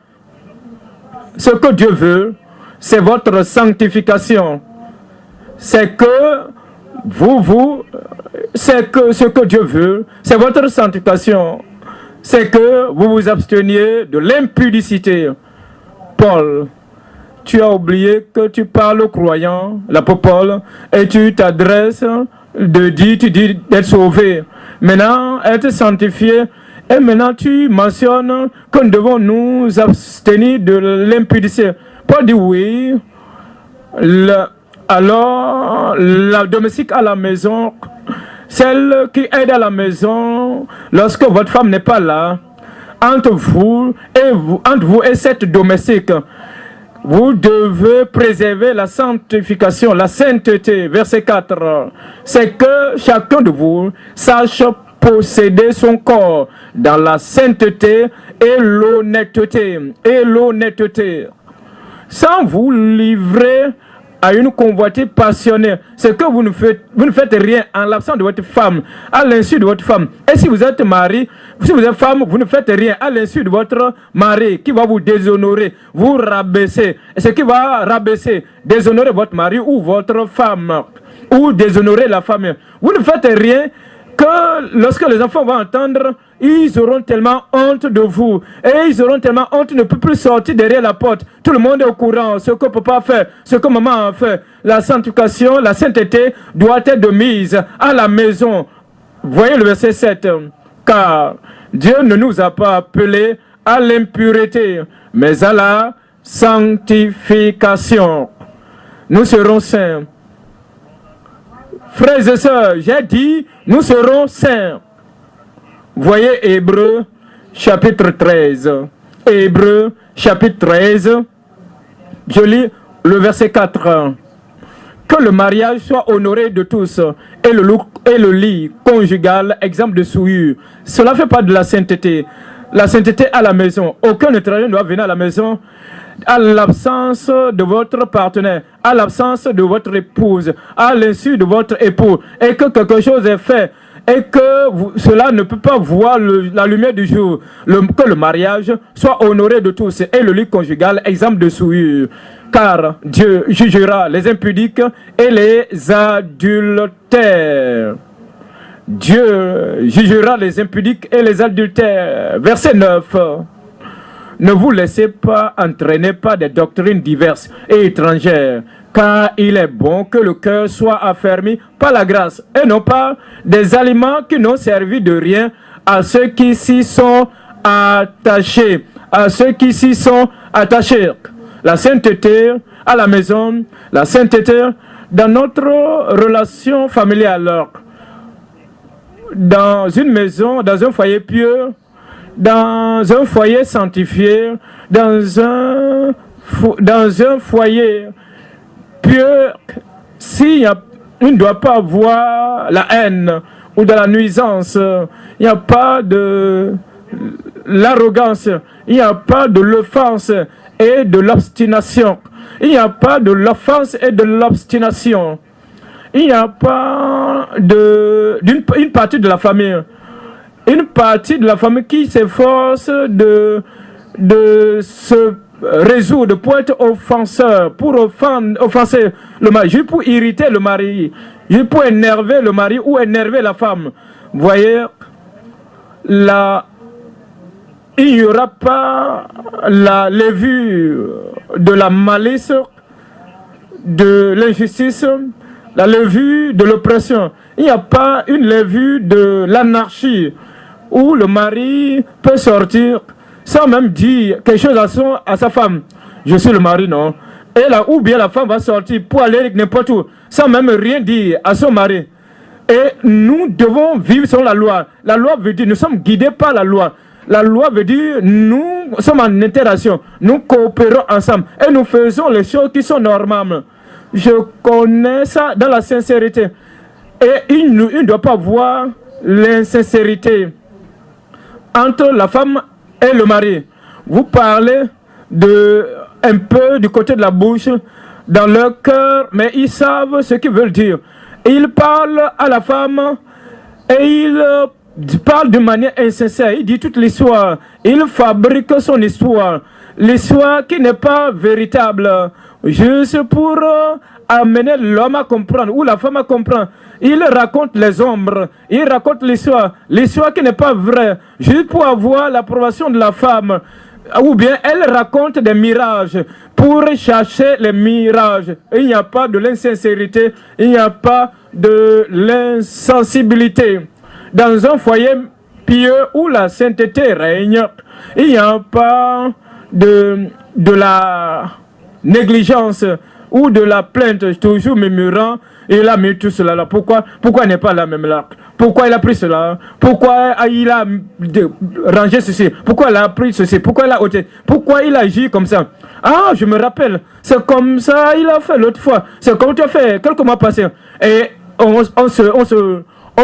S1: Ce que Dieu veut, c'est votre sanctification. C'est que ce que Dieu veut, c'est votre sanctification. C'est que vous vous absteniez de l'impudicité. Paul, tu as oublié que tu parles aux croyants, l'apôtre Paul, et tu t'adresses tu dis d'être sauvé. Maintenant, être sanctifié Et maintenant, tu mentionnes que nous devons nous abstenir de l'impudicité. Paul dit oui. Alors, la domestique à la maison, celle qui aide à la maison, lorsque votre femme n'est pas là, entre vous et cette domestique, vous devez préserver la sanctification, la sainteté. Verset 4. C'est que chacun de vous sache posséder son corps dans la sainteté et l'honnêteté. Et l'honnêteté. Sans vous livrer à une convoitise passionnée, c'est que vous ne faites rien en l'absence de votre femme, à l'insu de votre femme. Et si vous êtes mari, si vous êtes femme, vous ne faites rien à l'insu de votre mari qui va vous déshonorer, vous rabaisser. Et ce qui va rabaisser, déshonorer votre mari ou votre femme, ou déshonorer la femme. Vous ne faites rien que lorsque les enfants vont entendre, ils auront tellement honte de vous. Et ils auront tellement honte de ne plus sortir derrière la porte. Tout le monde est au courant. Ce que papa fait, ce que maman a fait. La sanctification, la sainteté doit être de mise à la maison. Voyez le verset 7. Car Dieu ne nous a pas appelés à l'impureté, mais à la sanctification. Nous serons saints. Frères et sœurs, j'ai dit, nous serons saints. Voyez Hébreux, chapitre 13. Hébreux, chapitre 13. Je lis le verset 4. Que le mariage soit honoré de tous et le lit conjugal, exemple de souillure. Cela fait pas de la sainteté. La sainteté à la maison. Aucun étranger ne doit venir à la maison à l'absence de votre partenaire, à l'absence de votre épouse, à l'insu de votre époux, et que quelque chose est fait, et que cela ne peut pas voir la lumière du jour, que le mariage soit honoré de tous, et le lit conjugal, exemple de souillure. Car Dieu jugera les impudiques et les adultères. Dieu jugera les impudiques et les adultères. Verset 9. Ne vous laissez pas entraîner par des doctrines diverses et étrangères, car il est bon que le cœur soit affermi par la grâce, et non pas des aliments qui n'ont servi de rien à ceux qui s'y sont attachés. À ceux qui s'y sont attachés. La sainteté à la maison, la sainteté dans notre relation familiale, dans une maison, dans un foyer pieux, dans un foyer sanctifié, dans un foyer pieux, il ne doit pas avoir la haine ou de la nuisance, il n'y a pas de l'arrogance, il n'y a pas de l'offense et de l'obstination. Il n'y a pas de l'offense et de l'obstination. Il n'y a pas une partie de la famille. Une partie de la famille qui s'efforce de se résoudre pour être offenseur, pour offenser le mari, juste pour irriter le mari, juste pour énerver le mari ou énerver la femme. Vous voyez, il n'y aura pas la levure de la malice, de l'injustice, la levure de l'oppression. Il n'y a pas une levure de l'anarchie où le mari peut sortir sans même dire quelque chose à sa femme. Je suis le mari, non? Et là, ou bien la femme va sortir pour aller n'importe où, sans même rien dire à son mari. Et nous devons vivre selon la loi. La loi veut dire, nous sommes guidés par la loi. La loi veut dire, nous sommes en interaction, nous coopérons ensemble et nous faisons les choses qui sont normales. Je connais ça dans la sincérité. Et il ne doit pas voir l'insincérité entre la femme et le mari. Vous parlez un peu du côté de la bouche, dans leur cœur, mais ils savent ce qu'ils veulent dire. Ils parlent à la femme et ils parlent de manière insincère. Il dit toute l'histoire. Il fabrique son histoire. L'histoire qui n'est pas véritable. Juste pour amener l'homme à comprendre ou la femme à comprendre. Il raconte les ombres. Il raconte l'histoire. L'histoire qui n'est pas vraie. Juste pour avoir l'approbation de la femme. Ou bien elle raconte des mirages pour chercher les mirages. Il n'y a pas de l'insincérité. Il n'y a pas de l'insensibilité. Dans un foyer pieux où la sainteté règne. Il n'y a pas de la négligence ou de la plainte, toujours murmurant. Il a mis tout cela là. Pourquoi il n'est pas là même là? Pourquoi il a pris cela? Pourquoi il a rangé ceci? Pourquoi il a pris ceci? Pourquoi il a ôté? Pourquoi il agit comme ça? Ah, je me rappelle. C'est comme ça il a fait l'autre fois. C'est comme tu as fait quelques mois passés. Et on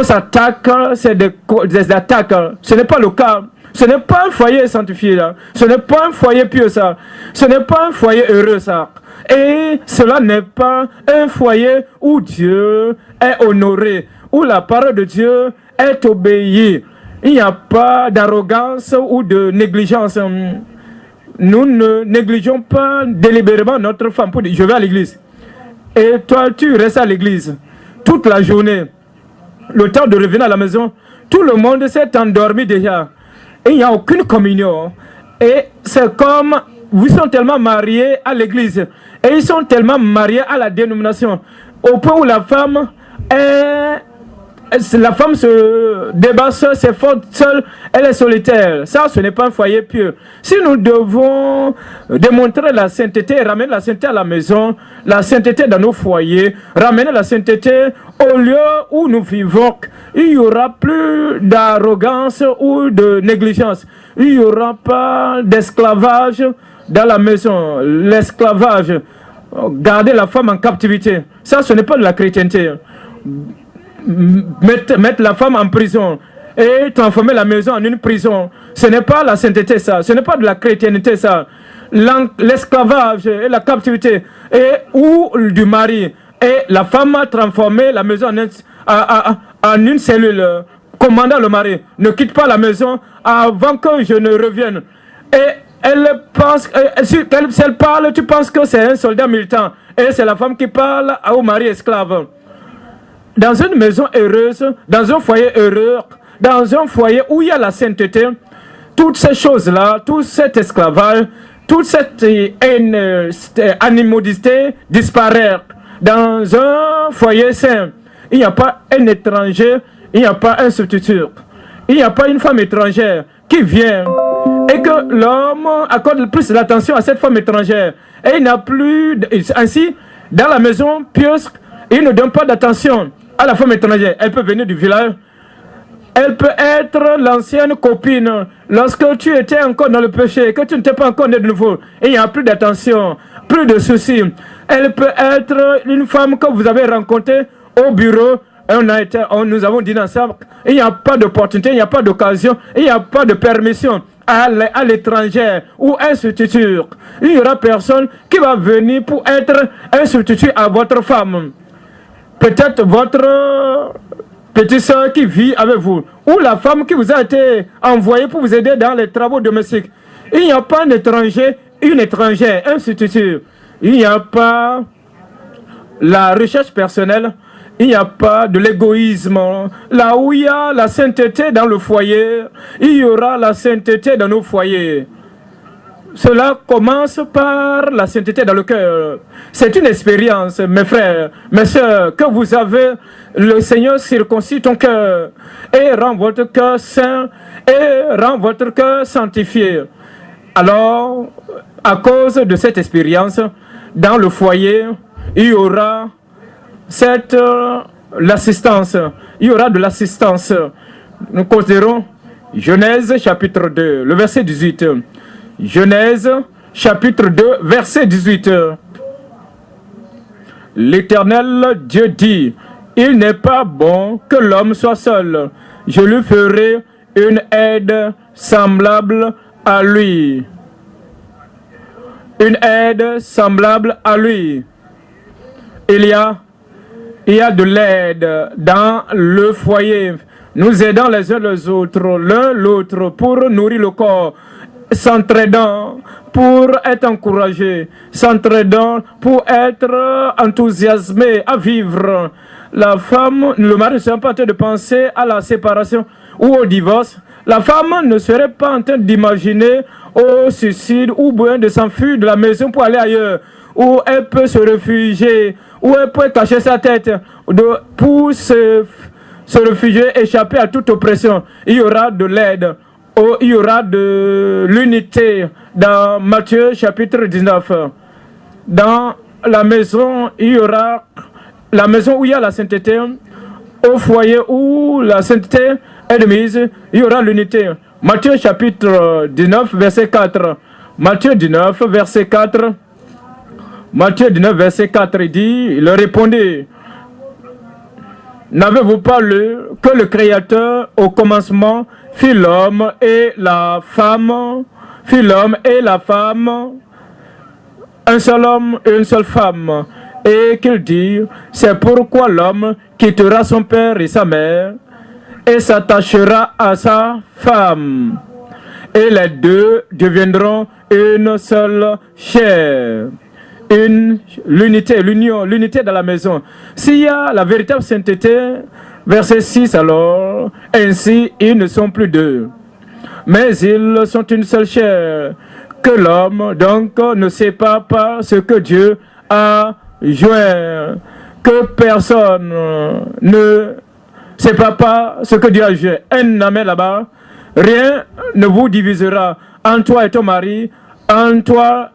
S1: s'attaque, c'est des attaques. Ce n'est pas le cas. Ce n'est pas un foyer sanctifié là. Ce n'est pas un foyer pieux ça. Ce n'est pas un foyer heureux ça. Et cela n'est pas un foyer où Dieu est honoré, où la parole de Dieu est obéie. Il n'y a pas d'arrogance ou de négligence. Nous ne négligeons pas délibérément notre femme pour dire je vais à l'église. Et toi, tu restes à l'église toute la journée. Le temps de revenir à la maison, tout le monde s'est endormi déjà. Et il n'y a aucune communion. Et c'est comme vous sont tellement mariés à l'église. Et ils sont tellement mariés à la dénomination. Au point où la femme se débat seule, c'est forte seule, elle est solitaire. Ça, ce n'est pas un foyer pieux. Si nous devons démontrer la sainteté, ramener la sainteté à la maison, la sainteté dans nos foyers, ramener la sainteté au lieu où nous vivons, il n'y aura plus d'arrogance ou de négligence. Il n'y aura pas d'esclavage dans la maison. L'esclavage, garder la femme en captivité, ça, ce n'est pas de la chrétienté. Mettre la femme en prison et transformer la maison en une prison, ce n'est pas la sainteté ça, ce n'est pas de la chrétienté ça. L'esclavage et la captivité ou du mari et la femme a transformé la maison en une cellule, commandant le mari, ne quitte pas la maison avant que je ne revienne. Et elle pense, si elle parle, tu penses que c'est un soldat militant et c'est la femme qui parle au mari esclave. Dans une maison heureuse, dans un foyer heureux, dans un foyer où il y a la sainteté, toutes ces choses-là, tout cet esclavage, toute cette animosité disparaît. Dans un foyer saint, il n'y a pas un étranger, il n'y a pas un substitut. Il n'y a pas une femme étrangère qui vient et que l'homme accorde plus d'attention à cette femme étrangère. Et il n'a plus... Ainsi, dans la maison pieuse, il ne donne pas d'attention à la femme étrangère. Elle peut venir du village. Elle peut être l'ancienne copine. Lorsque tu étais encore dans le péché, que tu ne t'es pas encore né de nouveau, et il n'y a plus d'attention, plus de soucis. Elle peut être une femme que vous avez rencontrée au bureau. Nous avons dîné ensemble. Il n'y a pas d'opportunité, il n'y a pas d'occasion, il n'y a pas de permission à l'étranger ou un substitut. Il n'y aura personne qui va venir pour être un substitut à votre femme. Peut-être votre petite soeur qui vit avec vous, ou la femme qui vous a été envoyée pour vous aider dans les travaux domestiques. Il n'y a pas un étranger, une étrangère, un substitut. Il n'y a pas la recherche personnelle, il n'y a pas de l'égoïsme. Là où il y a la sainteté dans le foyer, il y aura la sainteté dans nos foyers. Cela commence par la sainteté dans le cœur. C'est une expérience, mes frères, mes sœurs, que vous avez. Le Seigneur circoncis ton cœur et rend votre cœur saint et rend votre cœur sanctifié. Alors, à cause de cette expérience, dans le foyer, il y aura l'assistance. Il y aura de l'assistance. Nous considérons Genèse chapitre 2, le verset 18. Genèse, chapitre 2, verset 18. L'Éternel Dieu dit, « Il n'est pas bon que l'homme soit seul. Je lui ferai une aide semblable à lui. » Une aide semblable à lui. Il y a de l'aide dans le foyer. Nous aidons les uns les autres, l'un l'autre, pour nourrir le corps. S'entraidant pour être encouragé, s'entraidant pour être enthousiasmé à vivre. La femme, le mari ne serait pas en train de penser à la séparation ou au divorce. La femme ne serait pas en train d'imaginer au suicide ou bien de s'enfuir de la maison pour aller ailleurs, où elle peut se réfugier, où elle peut cacher sa tête pour se se réfugier, échapper à toute oppression. Il y aura de l'aide, il y aura de l'unité dans Matthieu chapitre 19. Dans la maison, il y aura la maison où il y a la sainteté, au foyer où la sainteté est de mise, il y aura l'unité. Matthieu chapitre 19, verset 4. Matthieu 19, verset 4. Matthieu 19, verset 4, il dit, il leur répondit, n'avez-vous pas lu que le Créateur, au commencement, fit l'homme et la femme, un seul homme et une seule femme, et qu'il dit, c'est pourquoi l'homme quittera son père et sa mère, et s'attachera à sa femme, et les deux deviendront une seule chair. L'unité dans la maison. S'il y a la véritable sainteté, verset 6, alors, ainsi ils ne sont plus deux, mais ils sont une seule chair, que l'homme donc ne sépare pas ce que Dieu a joint, que personne ne sépare pas ce que Dieu a joint. Un amen là-bas, rien ne vous divisera entre toi et ton mari, entre toi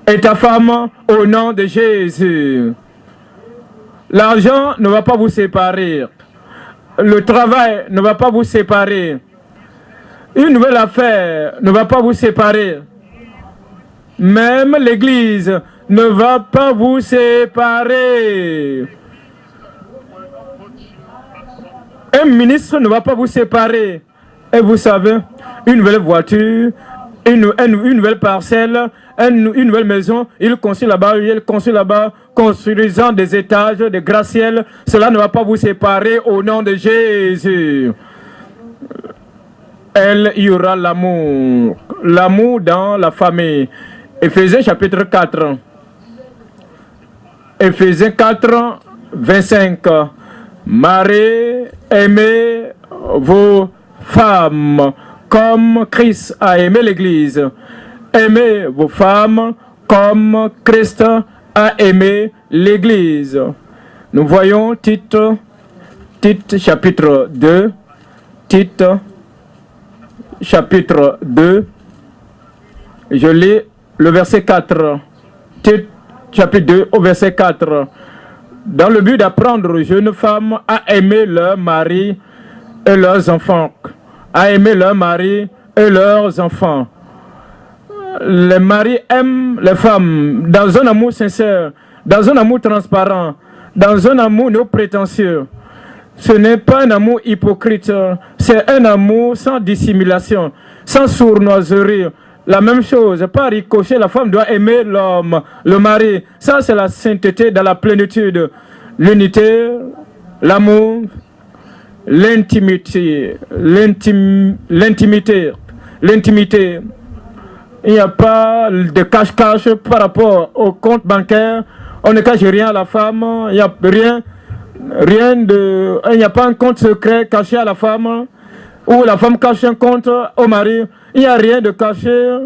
S1: et ta femme, au nom de Jésus. L'argent ne va pas vous séparer. Le travail ne va pas vous séparer. Une nouvelle affaire ne va pas vous séparer. Même l'église ne va pas vous séparer. Un ministre ne va pas vous séparer. Et vous savez, une nouvelle voiture, une nouvelle parcelle, une nouvelle maison, il construit là-bas, construisant des étages, des gratte-ciels. Cela ne va pas vous séparer au nom de Jésus. Il y aura l'amour dans la famille. Éphésiens chapitre 4. Éphésiens 4, 25. Marie, aimez vos femmes comme Christ a aimé l'Église. Aimez vos femmes comme Christ a aimé l'Église. Nous voyons Tite chapitre 2. Tite chapitre 2. Je lis le verset 4. Tite chapitre 2 au verset 4. Dans le but d'apprendre aux jeunes femmes à aimer leur mari et leurs enfants. À aimer leur mari et leurs enfants. Les maris aiment les femmes dans un amour sincère, dans un amour transparent, dans un amour non prétentieux. Ce n'est pas un amour hypocrite, c'est un amour sans dissimulation, sans sournoiserie. La même chose, par ricochet, la femme doit aimer l'homme, le mari. Ça, c'est la sainteté dans la plénitude. L'unité, l'amour, l'intimité. Il n'y a pas de cache-cache par rapport au compte bancaire. On ne cache rien à la femme. Il n'y a il n'y a pas un compte secret caché à la femme ou la femme cache un compte au mari. Il n'y a rien de caché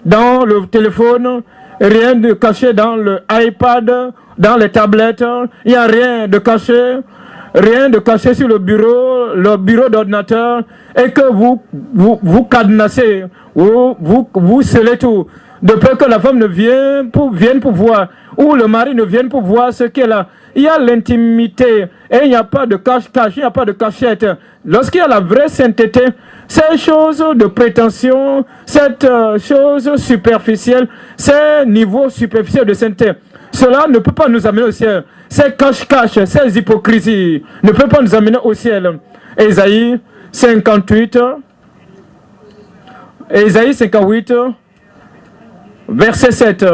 S1: dans le téléphone, rien de caché dans le iPad, dans les tablettes. Il n'y a rien de caché sur le bureau d'ordinateur, et que vous cadenassez, vous scellez tout. De peur que la femme ne vienne pour voir, ou le mari ne vienne pour voir ce qu'elle a. Il y a l'intimité, et il n'y a pas de cache-cache, il n'y a pas de cachette. Lorsqu'il y a la vraie sainteté, ces choses de prétention, cette chose superficielle, ces niveaux superficiels de sainteté, cela ne peut pas nous amener au ciel. Ces cache-cache, ces hypocrisies ne peuvent pas nous amener au ciel. Ésaïe 58, verset 7.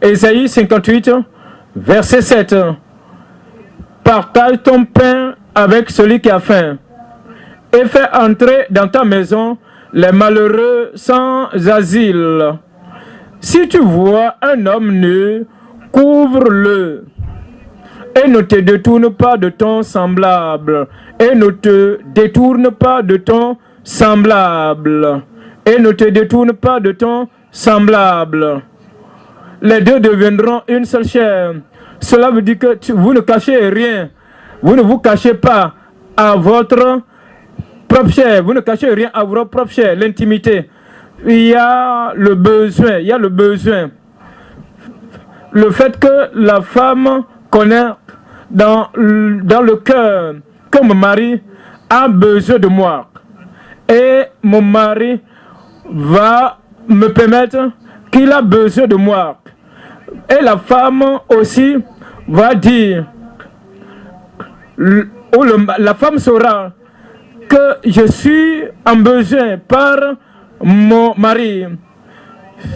S1: Ésaïe 58, verset 7. Partage ton pain avec celui qui a faim, et fais entrer dans ta maison les malheureux sans asile. Si tu vois un homme nu, couvre-le, et ne te détourne pas de ton semblable. Et ne te détourne pas de ton semblable. Et ne te détourne pas de ton semblable. Les deux deviendront une seule chair. Cela veut dire que vous ne cachez rien. Vous ne vous cachez pas à votre propre chair. Vous ne cachez rien à votre propre chair. L'intimité. Il y a le besoin. Il y a le besoin. Le fait que la femme connaît dans le cœur que mon mari a besoin de moi. Et mon mari va me permettre qu'il a besoin de moi. Et la femme aussi va dire, la femme saura que je suis en besoin par mon mari.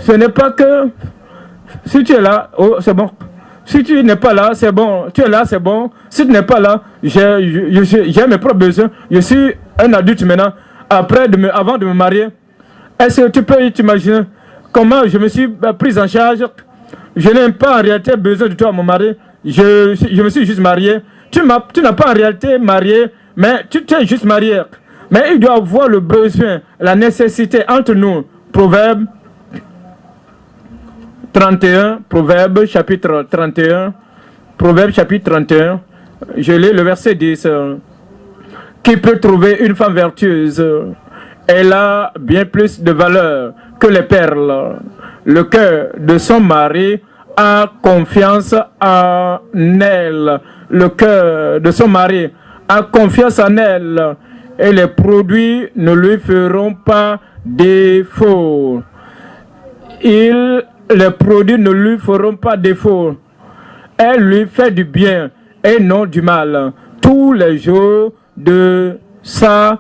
S1: Ce n'est pas que si tu es là, oh, c'est bon. Si tu n'es pas là, c'est bon. Tu es là, c'est bon. Si tu n'es pas là, j'ai mes propres besoins. Je suis un adulte maintenant. Avant de me marier, est-ce que tu peux t'imaginer comment je me suis prise en charge? Je n'ai pas en réalité besoin de toi, mon mari. Je me suis juste marié. Tu n'as pas en réalité marié, mais tu t'es juste marié. Mais il doit avoir le besoin, la nécessité entre nous. Proverbe 31, Proverbe chapitre 31. Proverbe chapitre 31. Je lis le verset 10. Qui peut trouver une femme vertueuse? Elle a bien plus de valeur que les perles. Le cœur de son mari a confiance en elle. Le cœur de son mari a confiance en elle. Et les produits ne lui feront pas défaut. Les produits ne lui feront pas défaut. Elle lui fait du bien et non du mal tous les jours de sa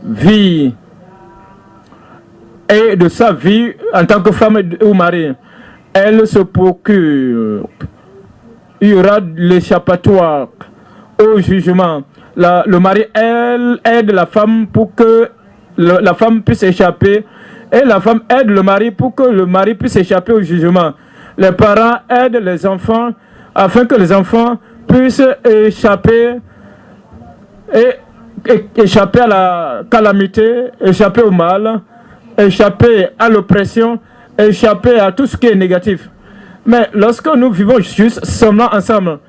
S1: vie. Et de sa vie en tant que femme ou mari. Elle se procure. Il y aura l'échappatoire au jugement. Le mari, elle aide la femme pour que la femme puisse échapper. Et la femme aide le mari pour que le mari puisse échapper au jugement. Les parents aident les enfants afin que les enfants puissent échapper échapper à la calamité, échapper au mal, échapper à l'oppression, échapper à tout ce qui est négatif. Mais lorsque nous vivons juste seulement ensemble,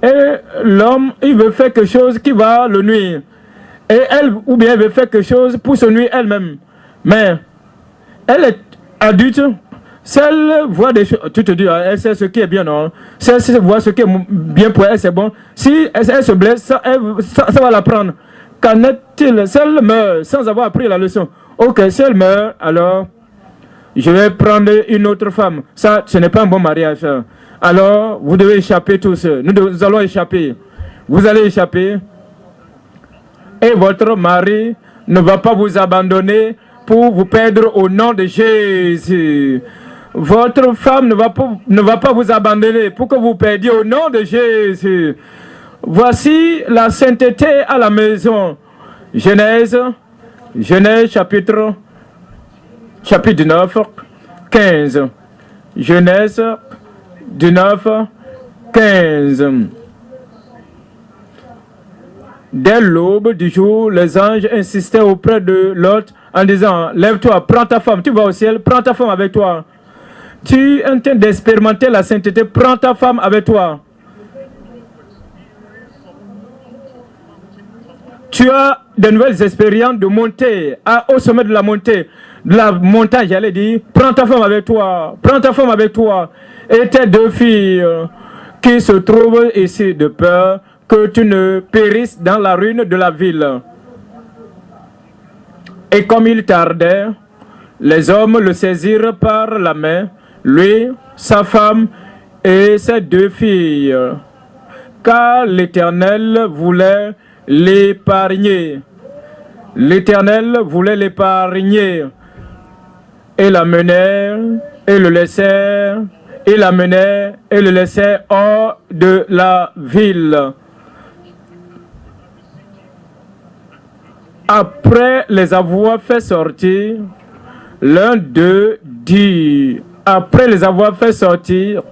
S1: et l'homme, il veut faire quelque chose qui va le nuire, et elle, ou bien elle veut faire quelque chose pour se nuire elle-même. Mais elle est adulte, si elle voit des choses, tu te dis, elle sait ce qui est bien, non? Si elle voit ce qui est bien pour elle, c'est bon. Si elle se blesse, ça va l'apprendre. Qu'en est-il si elle meurt sans avoir appris la leçon? Ok, si elle meurt, alors je vais prendre une autre femme. Ça, ce n'est pas un bon mariage. Alors, vous devez échapper tous. Nous allons échapper. Vous allez échapper. Et votre mari ne va pas vous abandonner pour vous perdre au nom de Jésus. Votre femme ne va pas vous abandonner pour que vous perdiez au nom de Jésus. Voici la sainteté à la maison. Genèse chapitre 19, 15. Genèse 19, 15. Dès l'aube du jour, les anges insistaient auprès de Lot en disant, lève-toi, prends ta femme, tu vas au ciel, prends ta femme avec toi. Tu es en train d'expérimenter la sainteté, prends ta femme avec toi. Tu as de nouvelles expériences de monter au sommet de la montagne, j'allais dire, prends ta femme avec toi, prends ta femme avec toi. Et tes deux filles qui se trouvent ici de peur que tu ne périsses dans la ruine de la ville. Et comme il tardait, les hommes le saisirent par la main, lui, sa femme et ses deux filles, car l'Éternel voulait l'épargner. L'Éternel voulait l'épargner. Et l'amenèrent et le laissèrent, et l'amenèrent et le laissèrent hors de la ville. Après les avoir fait sortir, l'un d'eux dit, après les avoir fait sortir,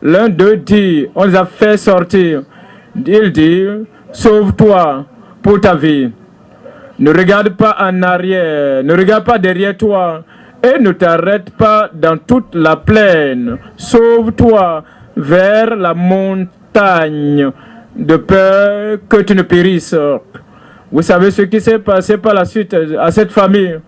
S1: l'un d'eux dit, on les a fait sortir, il dit, sauve-toi pour ta vie. Ne regarde pas en arrière, ne regarde pas derrière toi et ne t'arrête pas dans toute la plaine. Sauve-toi vers la montagne de peur que tu ne périsses. Vous savez ce qui s'est passé par la suite à cette famille.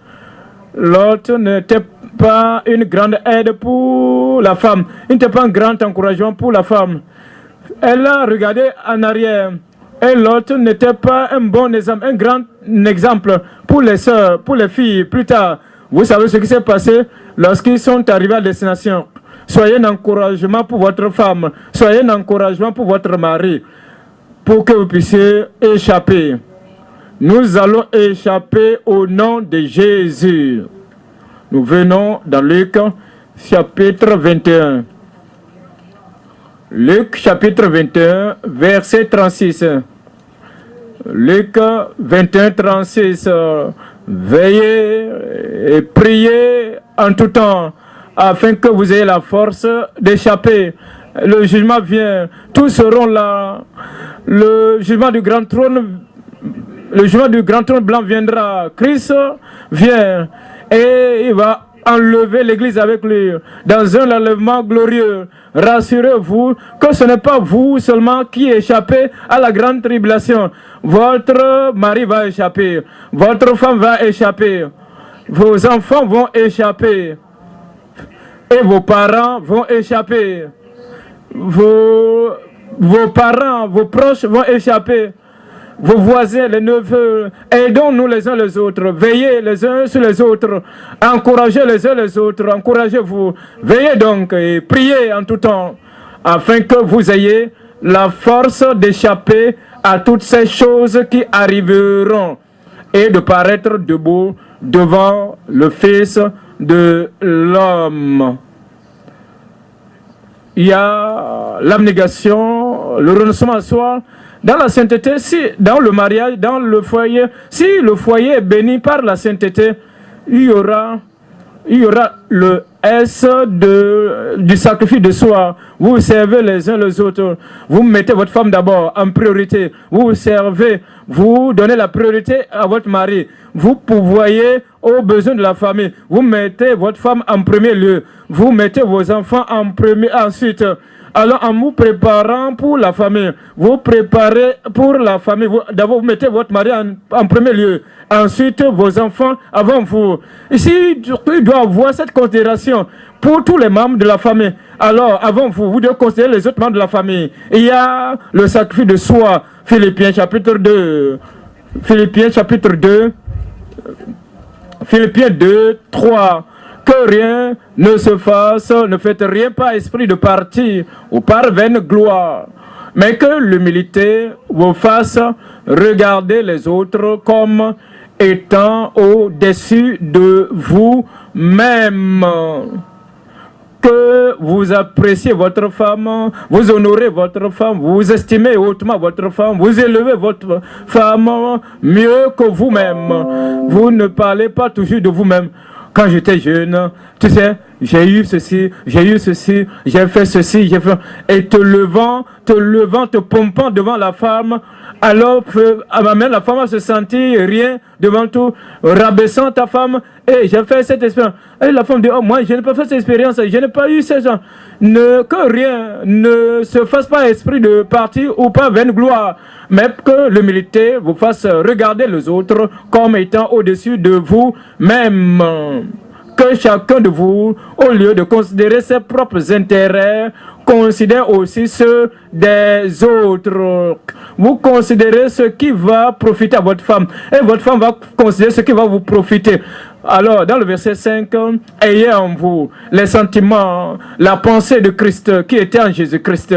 S1: Lot n'était pas une grande aide pour la femme. Il n'était pas un grand encouragement pour la femme. Elle a regardé en arrière. Et l'autre n'était pas un bon exemple, un grand exemple pour les sœurs, pour les filles plus tard. Vous savez ce qui s'est passé lorsqu'ils sont arrivés à destination. Soyez un encouragement pour votre femme. Soyez un encouragement pour votre mari. Pour que vous puissiez échapper. Nous allons échapper au nom de Jésus. Nous venons dans Luc chapitre 21. Luc chapitre 21, verset 36. Luc 21, 36. Veillez et priez en tout temps afin que vous ayez la force d'échapper. Le jugement vient. Tous seront là. Le jugement du grand trône blanc viendra. Christ vient et il va enlever l'église avec lui dans un enlèvement glorieux. Rassurez-vous que ce n'est pas vous seulement qui échappez à la grande tribulation. Votre mari va échapper. Votre femme va échapper. Vos enfants vont échapper. Et vos parents vont échapper. Vos parents, vos proches vont échapper. Vos voisins, les neveux, aidons-nous les uns les autres, veillez les uns sur les autres, encouragez les uns les autres, encouragez-vous, veillez donc et priez en tout temps, afin que vous ayez la force d'échapper à toutes ces choses qui arriveront et de paraître debout devant le Fils de l'homme. Il y a l'abnégation, le renoncement à soi. Dans la sainteté, si dans le mariage, dans le foyer, si le foyer est béni par la sainteté, il y aura le S du sacrifice de soi. Vous servez les uns les autres. Vous mettez votre femme d'abord en priorité. Vous servez, vous donnez la priorité à votre mari. Vous pourvoyez aux besoins de la famille. Vous mettez votre femme en premier lieu. Vous mettez vos enfants en premier ensuite. Alors, en vous préparant pour la famille, vous préparez pour la famille. D'abord, vous mettez votre mari en premier lieu. Ensuite, vos enfants avant vous. Ici, il doit avoir cette considération pour tous les membres de la famille. Alors, avant vous, vous devez considérer les autres membres de la famille. Il y a le sacrifice de soi. Philippiens chapitre 2. Philippiens chapitre 2. Philippiens 2, 3. Que rien ne se fasse, ne faites rien par esprit de parti ou par vaine gloire, mais que l'humilité vous fasse regarder les autres comme étant au-dessus de vous-même. Que vous appréciez votre femme, vous honorez votre femme, vous estimez hautement votre femme, vous élevez votre femme mieux que vous-même. Vous ne parlez pas toujours de vous-même. Quand j'étais jeune, tu sais, j'ai eu ceci, j'ai fait ceci, j'ai fait... Et te levant, te pompant devant la femme, alors même la femme va se sentir rien devant tout, rabaissant ta femme. Et j'ai fait cette expérience. Et la femme dit, oh, moi, je n'ai pas fait cette expérience, je n'ai pas eu ces gens. Que rien ne se fasse pas esprit de parti ou pas vaine gloire, mais que l'humilité vous fasse regarder les autres comme étant au-dessus de vous-même. Que chacun de vous, au lieu de considérer ses propres intérêts, considère aussi ceux des autres. Vous considérez ce qui va profiter à votre femme, et votre femme va considérer ce qui va vous profiter. Alors, dans le verset 5, ayez en vous les sentiments, la pensée de Christ qui était en Jésus-Christ.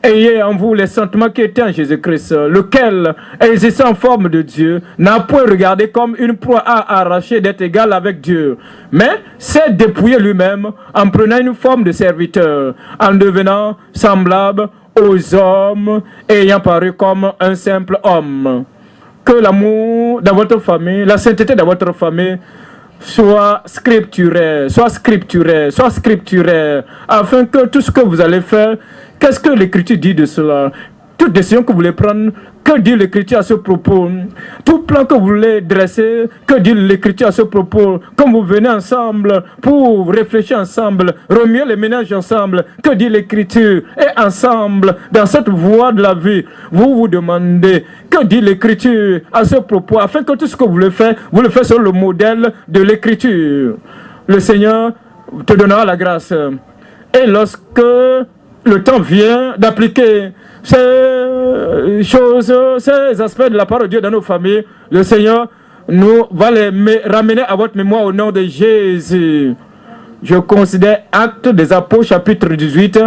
S1: Ayez en vous les sentiments qui étaient en Jésus-Christ, lequel, existant en forme de Dieu, n'a point regardé comme une proie à arracher d'être égal avec Dieu, mais s'est dépouillé lui-même en prenant une forme de serviteur, en devenant semblable aux hommes, ayant paru comme un simple homme. Que l'amour dans votre famille, la sainteté dans votre famille, soit scripturaire, afin que tout ce que vous allez faire, qu'est-ce que l'Écriture dit de cela? Toute décision que vous voulez prendre, Que dit l'Écriture à ce propos? Tout plan que vous voulez dresser, que dit l'Écriture à ce propos? Comme vous venez ensemble pour réfléchir ensemble, remuer les ménages ensemble, que dit l'Écriture? Et ensemble, dans cette voie de la vie, vous vous demandez, que dit l'Écriture à ce propos? Afin que tout ce que vous le faites sur le modèle de l'Écriture. Le Seigneur te donnera la grâce. Et lorsque le temps vient d'appliquer ces choses, ces aspects de la parole de Dieu dans nos familles, le Seigneur nous va les ramener à votre mémoire au nom de Jésus. Je considère Actes des Apôtres chapitre 18.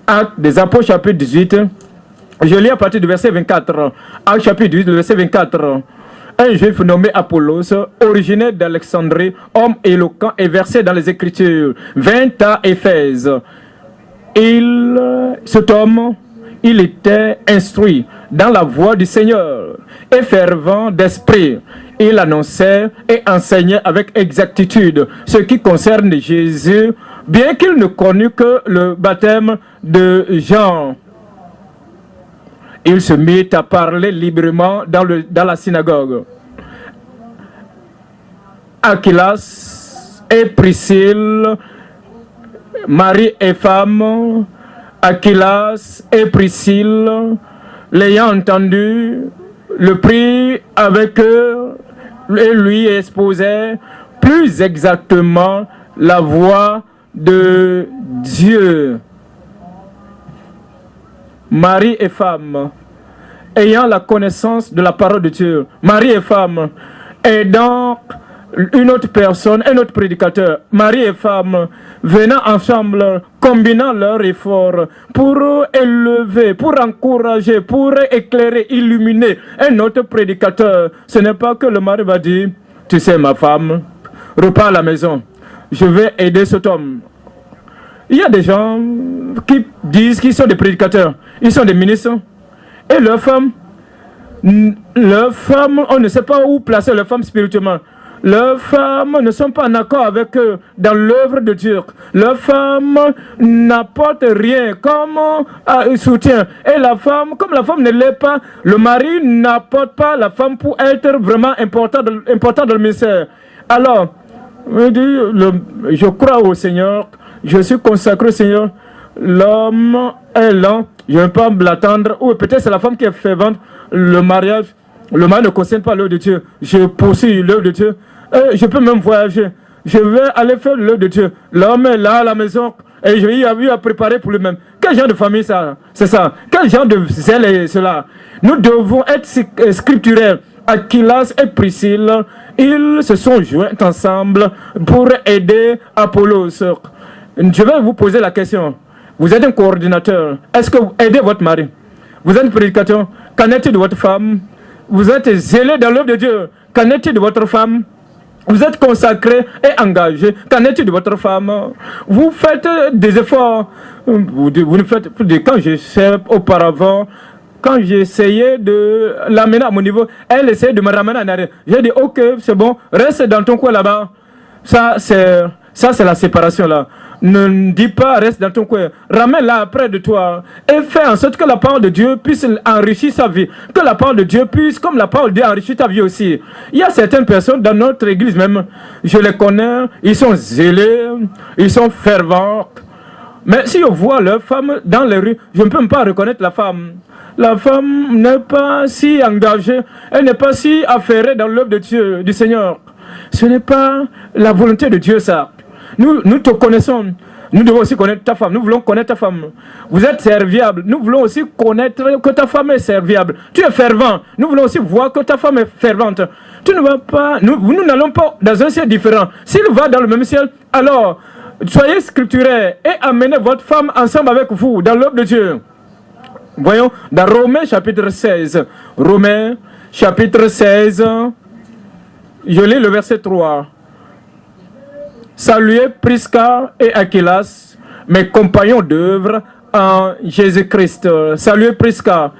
S1: Actes des Apôtres chapitre 18. Je lis à partir du verset 24. Actes chapitre 18, le verset 24. Un juif nommé Apollos, originaire d'Alexandrie, homme éloquent et versé dans les Écritures, vint à Éphèse. Cet homme, il était instruit dans la voie du Seigneur et fervent d'esprit. Il annonçait et enseignait avec exactitude ce qui concerne Jésus, bien qu'il ne connût que le baptême de Jean. Il se mit à parler librement dans la synagogue. Aquilas et Priscille, mari et femme, Aquilas et Priscille, l'ayant entendu, le prit avec eux et lui exposait plus exactement la voix de Dieu. Mari et femme, ayant la connaissance de la parole de Dieu, mari et femme, aidant une autre personne, un autre prédicateur, mari et femme, venant ensemble, combinant leurs efforts pour élever, pour encourager, pour éclairer, illuminer un autre prédicateur. Ce n'est pas que le mari va dire, tu sais ma femme, repars à la maison, je vais aider cet homme. Il y a des gens qui disent qu'ils sont des prédicateurs, ils sont des ministres, et leurs femmes, on ne sait pas où placer leurs femmes spirituellement. Leurs femmes ne sont pas en accord avec eux dans l'œuvre de Dieu. Leurs femmes n'apportent rien comme soutien. Et la femme, comme la femme ne l'est pas, le mari n'apporte pas la femme pour être vraiment important dans le ministère. Alors, je crois au Seigneur. Je suis consacré au Seigneur. L'homme est lent. Je ne vais pas l'attendre. Ou peut-être c'est la femme qui est fervente. Le mariage, le mari ne concerne pas l'œuvre de Dieu. Je poursuis l'œuvre de Dieu. Et je peux même voyager. Je vais aller faire l'œuvre de Dieu. L'homme est là à la maison. Et je vais à préparer pour lui-même. Quel genre de famille ça? C'est ça. Quel genre de zèle est cela? Nous devons être scripturaires. Aquilas et Priscille, ils se sont joints ensemble pour aider Apollos. Je vais vous poser la question. Vous êtes un coordinateur. Est-ce que vous aidez votre mari? Vous êtes un prédicateur. Qu'en est-il de votre femme? Vous êtes zélé dans l'œuvre de Dieu. Qu'en est-il de votre femme? Vous êtes consacré et engagé. Qu'en est-il de votre femme? Vous faites des efforts. Vous ne faites quand je sais auparavant, quand j'essayais de l'amener à mon niveau, elle essayait de me ramener en arrière. J'ai dit, ok, c'est bon, reste dans ton coin là-bas. Ça, c'est la séparation là. Ne dis pas, reste dans ton coin. Ramène-la près de toi. Et fais en sorte que la parole de Dieu puisse enrichir sa vie. Que la parole de Dieu puisse, comme la parole de Dieu, enrichir ta vie aussi. Il y a certaines personnes dans notre église même, je les connais, ils sont zélés, ils sont fervents. Mais si on voit leur femme dans les rues, je ne peux pas reconnaître la femme. La femme n'est pas si engagée, elle n'est pas si affairée dans l'œuvre de Dieu, du Seigneur. Ce n'est pas la volonté de Dieu, ça. Nous te connaissons. Nous devons aussi connaître ta femme. Nous voulons connaître ta femme. Vous êtes serviable. Nous voulons aussi connaître que ta femme est serviable. Tu es fervent. Nous voulons aussi voir que ta femme est fervente. Tu ne vas pas... Nous n'allons pas dans un ciel différent. S'il va dans le même ciel, alors soyez scripturaires et amenez votre femme ensemble avec vous dans l'œuvre de Dieu. Voyons, dans Romains chapitre 16. Romains chapitre 16. Je lis le verset 3. Saluez Prisca et Aquilas, mes compagnons d'œuvre en Jésus-Christ. Saluez Prisca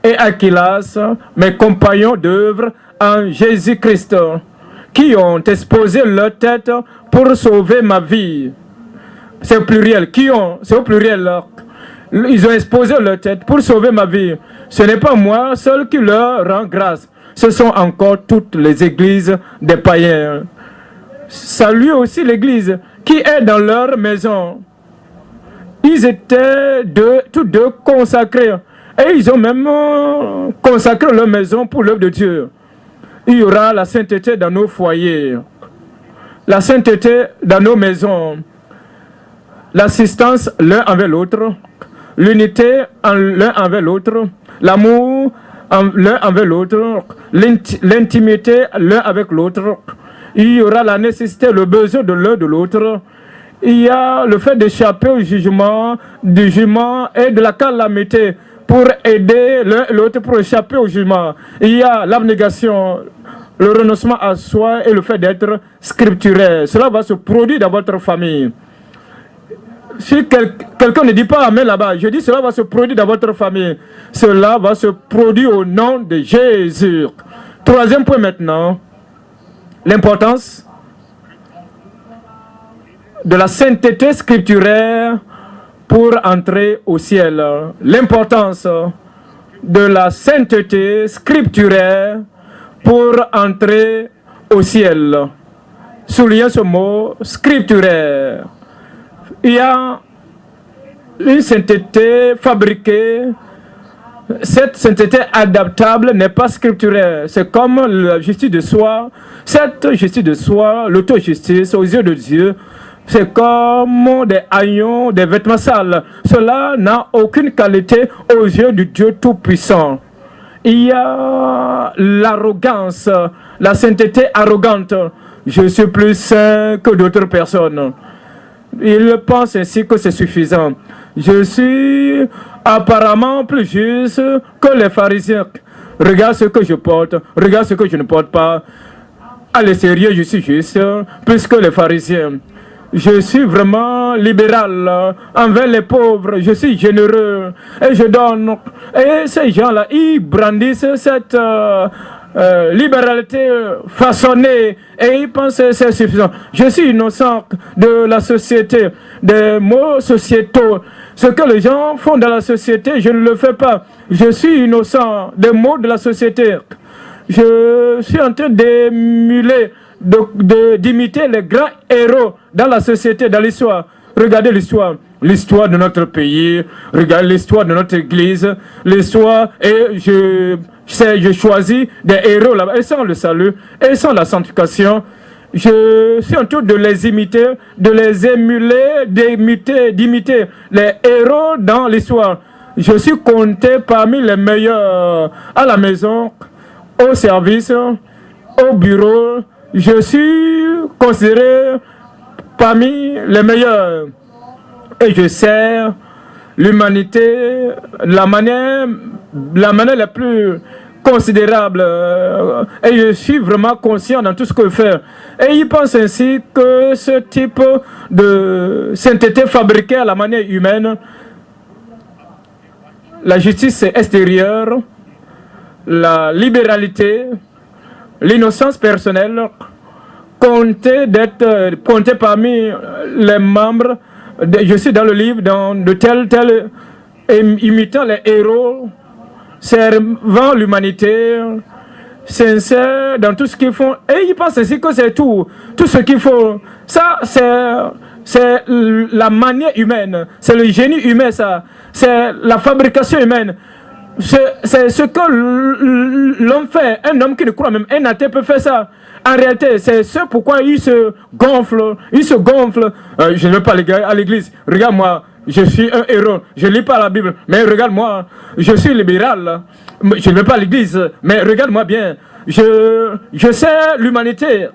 S1: et Aquilas, mes compagnons d'œuvre en Jésus-Christ, qui ont exposé leur tête pour sauver ma vie. C'est au pluriel. C'est au pluriel. Ils ont exposé leur tête pour sauver ma vie. Ce n'est pas moi seul qui leur rend grâce. Ce sont encore toutes les églises des païens. Salue aussi l'église qui est dans leur maison. Ils étaient tous deux consacrés. Et ils ont même consacré leur maison pour l'œuvre de Dieu. Il y aura la sainteté dans nos foyers. La sainteté dans nos maisons. L'assistance l'un envers l'autre. L'unité l'un envers l'autre. L'amour l'un envers l'autre. L'intimité l'un avec l'autre. Il y aura la nécessité, le besoin de l'un de l'autre. Il y a le fait d'échapper au jugement, du jugement et de la calamité pour aider l'un et l'autre pour échapper au jugement. Il y a l'abnégation, le renoncement à soi et le fait d'être scripturaire. Cela va se produire dans votre famille. Si quelqu'un ne dit pas Amen là-bas, je dis cela va se produire dans votre famille. Cela va se produire au nom de Jésus. Troisième point maintenant, l'importance de la sainteté scripturaire pour entrer au ciel. L'importance de la sainteté scripturaire pour entrer au ciel. Soulignez ce mot, scripturaire. Il y a une sainteté fabriquée. Cette sainteté adaptable n'est pas scripturaire. C'est comme la justice de soi. Cette justice de soi, l'auto-justice aux yeux de Dieu, c'est comme des haillons, des vêtements sales. Cela n'a aucune qualité aux yeux du Dieu Tout-Puissant. Il y a l'arrogance, la sainteté arrogante. Je suis plus saint que d'autres personnes. Il pense ainsi que c'est suffisant. Je suis apparemment plus juste que les pharisiens. Regarde ce que je porte, regarde ce que je ne porte pas. À l'extérieur, je suis juste plus que les pharisiens. Je suis vraiment libéral envers les pauvres. Je suis généreux et je donne. Et ces gens-là, ils brandissent cette libéralité façonnée et ils pensent que c'est suffisant. Je suis innocent de la société, des mots sociétaux. Ce que les gens font dans la société, je ne le fais pas. Je suis innocent des mots de la société. Je suis en train d'émuler, d'imiter les grands héros dans la société, dans l'histoire. Regardez l'histoire. L'histoire de notre pays, regardez l'histoire de notre église, l'histoire, et je choisis des héros là-bas, et sans le salut, et sans la sanctification, je suis en train de les imiter, de les émuler, d'imiter les héros dans l'histoire. Je suis compté parmi les meilleurs à la maison, au service, au bureau. Je suis considéré parmi les meilleurs. Et je sers l'humanité de la manière la plus considérable. Et je suis vraiment conscient dans tout ce que je fais. Et il pense ainsi que ce type de sainteté fabriquée à la manière humaine, la justice extérieure, la libéralité, l'innocence personnelle, compter parmi les membres. Je suis dans le livre de tel, imitant les héros, servant l'humanité, sincère dans tout ce qu'ils font. Et ils pensent ainsi que c'est tout ce qu'il faut. Ça, c'est la manière humaine, c'est le génie humain, ça. C'est la fabrication humaine. C'est ce que l'homme fait. Un homme qui ne croit même, un athée peut faire ça. En réalité, c'est ce pourquoi il se gonfle. Je ne vais pas aller à l'église. Regarde-moi, je suis un héros. Je ne lis pas la Bible, mais regarde-moi, je suis libéral. Je ne vais pas à l'église, mais regarde-moi bien. Je sais l'humanité.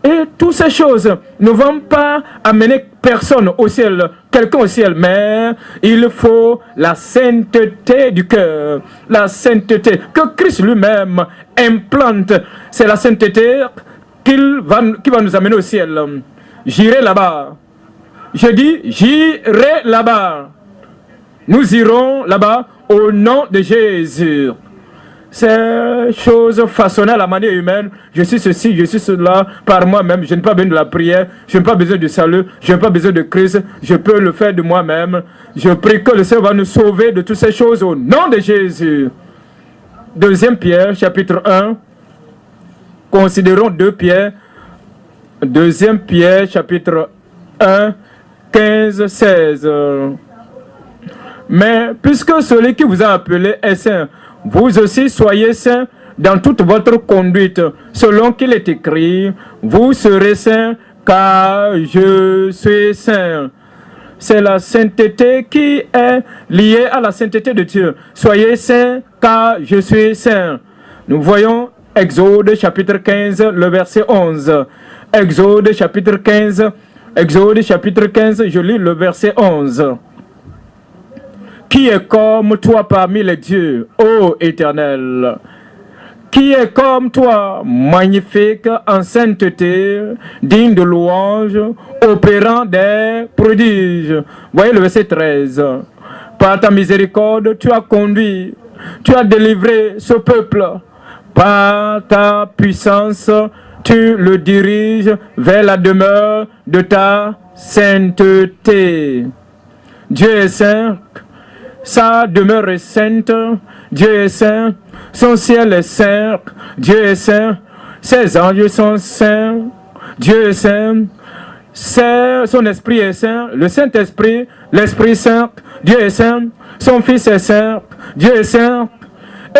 S1: Et toutes ces choses ne vont pas amener personne au ciel, quelqu'un au ciel, mais il faut la sainteté du cœur, la sainteté que Christ lui-même implante. C'est la sainteté qui va nous amener au ciel. J'irai là-bas. Je dis, j'irai là-bas. Nous irons là-bas au nom de Jésus. Ces choses façonnées à la manière humaine, je suis ceci, je suis cela, par moi-même, je n'ai pas besoin de la prière, je n'ai pas besoin du salut, je n'ai pas besoin de Christ, je peux le faire de moi-même. Je prie que le Seigneur va nous sauver de toutes ces choses au nom de Jésus. Deuxième Pierre, chapitre 1. Considérons 2 Pierre. Deuxième Pierre, chapitre 1, 15, 16. Mais puisque celui qui vous a appelé est saint, vous aussi soyez saints dans toute votre conduite, selon qu'il est écrit, vous serez saints car je suis saint. C'est la sainteté qui est liée à la sainteté de Dieu. Soyez saints car je suis saint. Nous voyons Exode chapitre 15, le verset 11. Exode chapitre 15, je lis le verset 11. Qui est comme toi parmi les dieux, ô Éternel? Qui est comme toi, magnifique en sainteté, digne de louange, opérant des prodiges? Voyez le verset 13. Par ta miséricorde, tu as conduit, tu as délivré ce peuple. Par ta puissance, tu le diriges vers la demeure de ta sainteté. Dieu est saint, sa demeure est sainte, Dieu est saint, son ciel est saint, Dieu est saint, ses anges sont saints, Dieu est saint, son esprit est saint, le Saint-Esprit, l'Esprit Saint, Dieu est saint, son Fils est saint, Dieu est saint,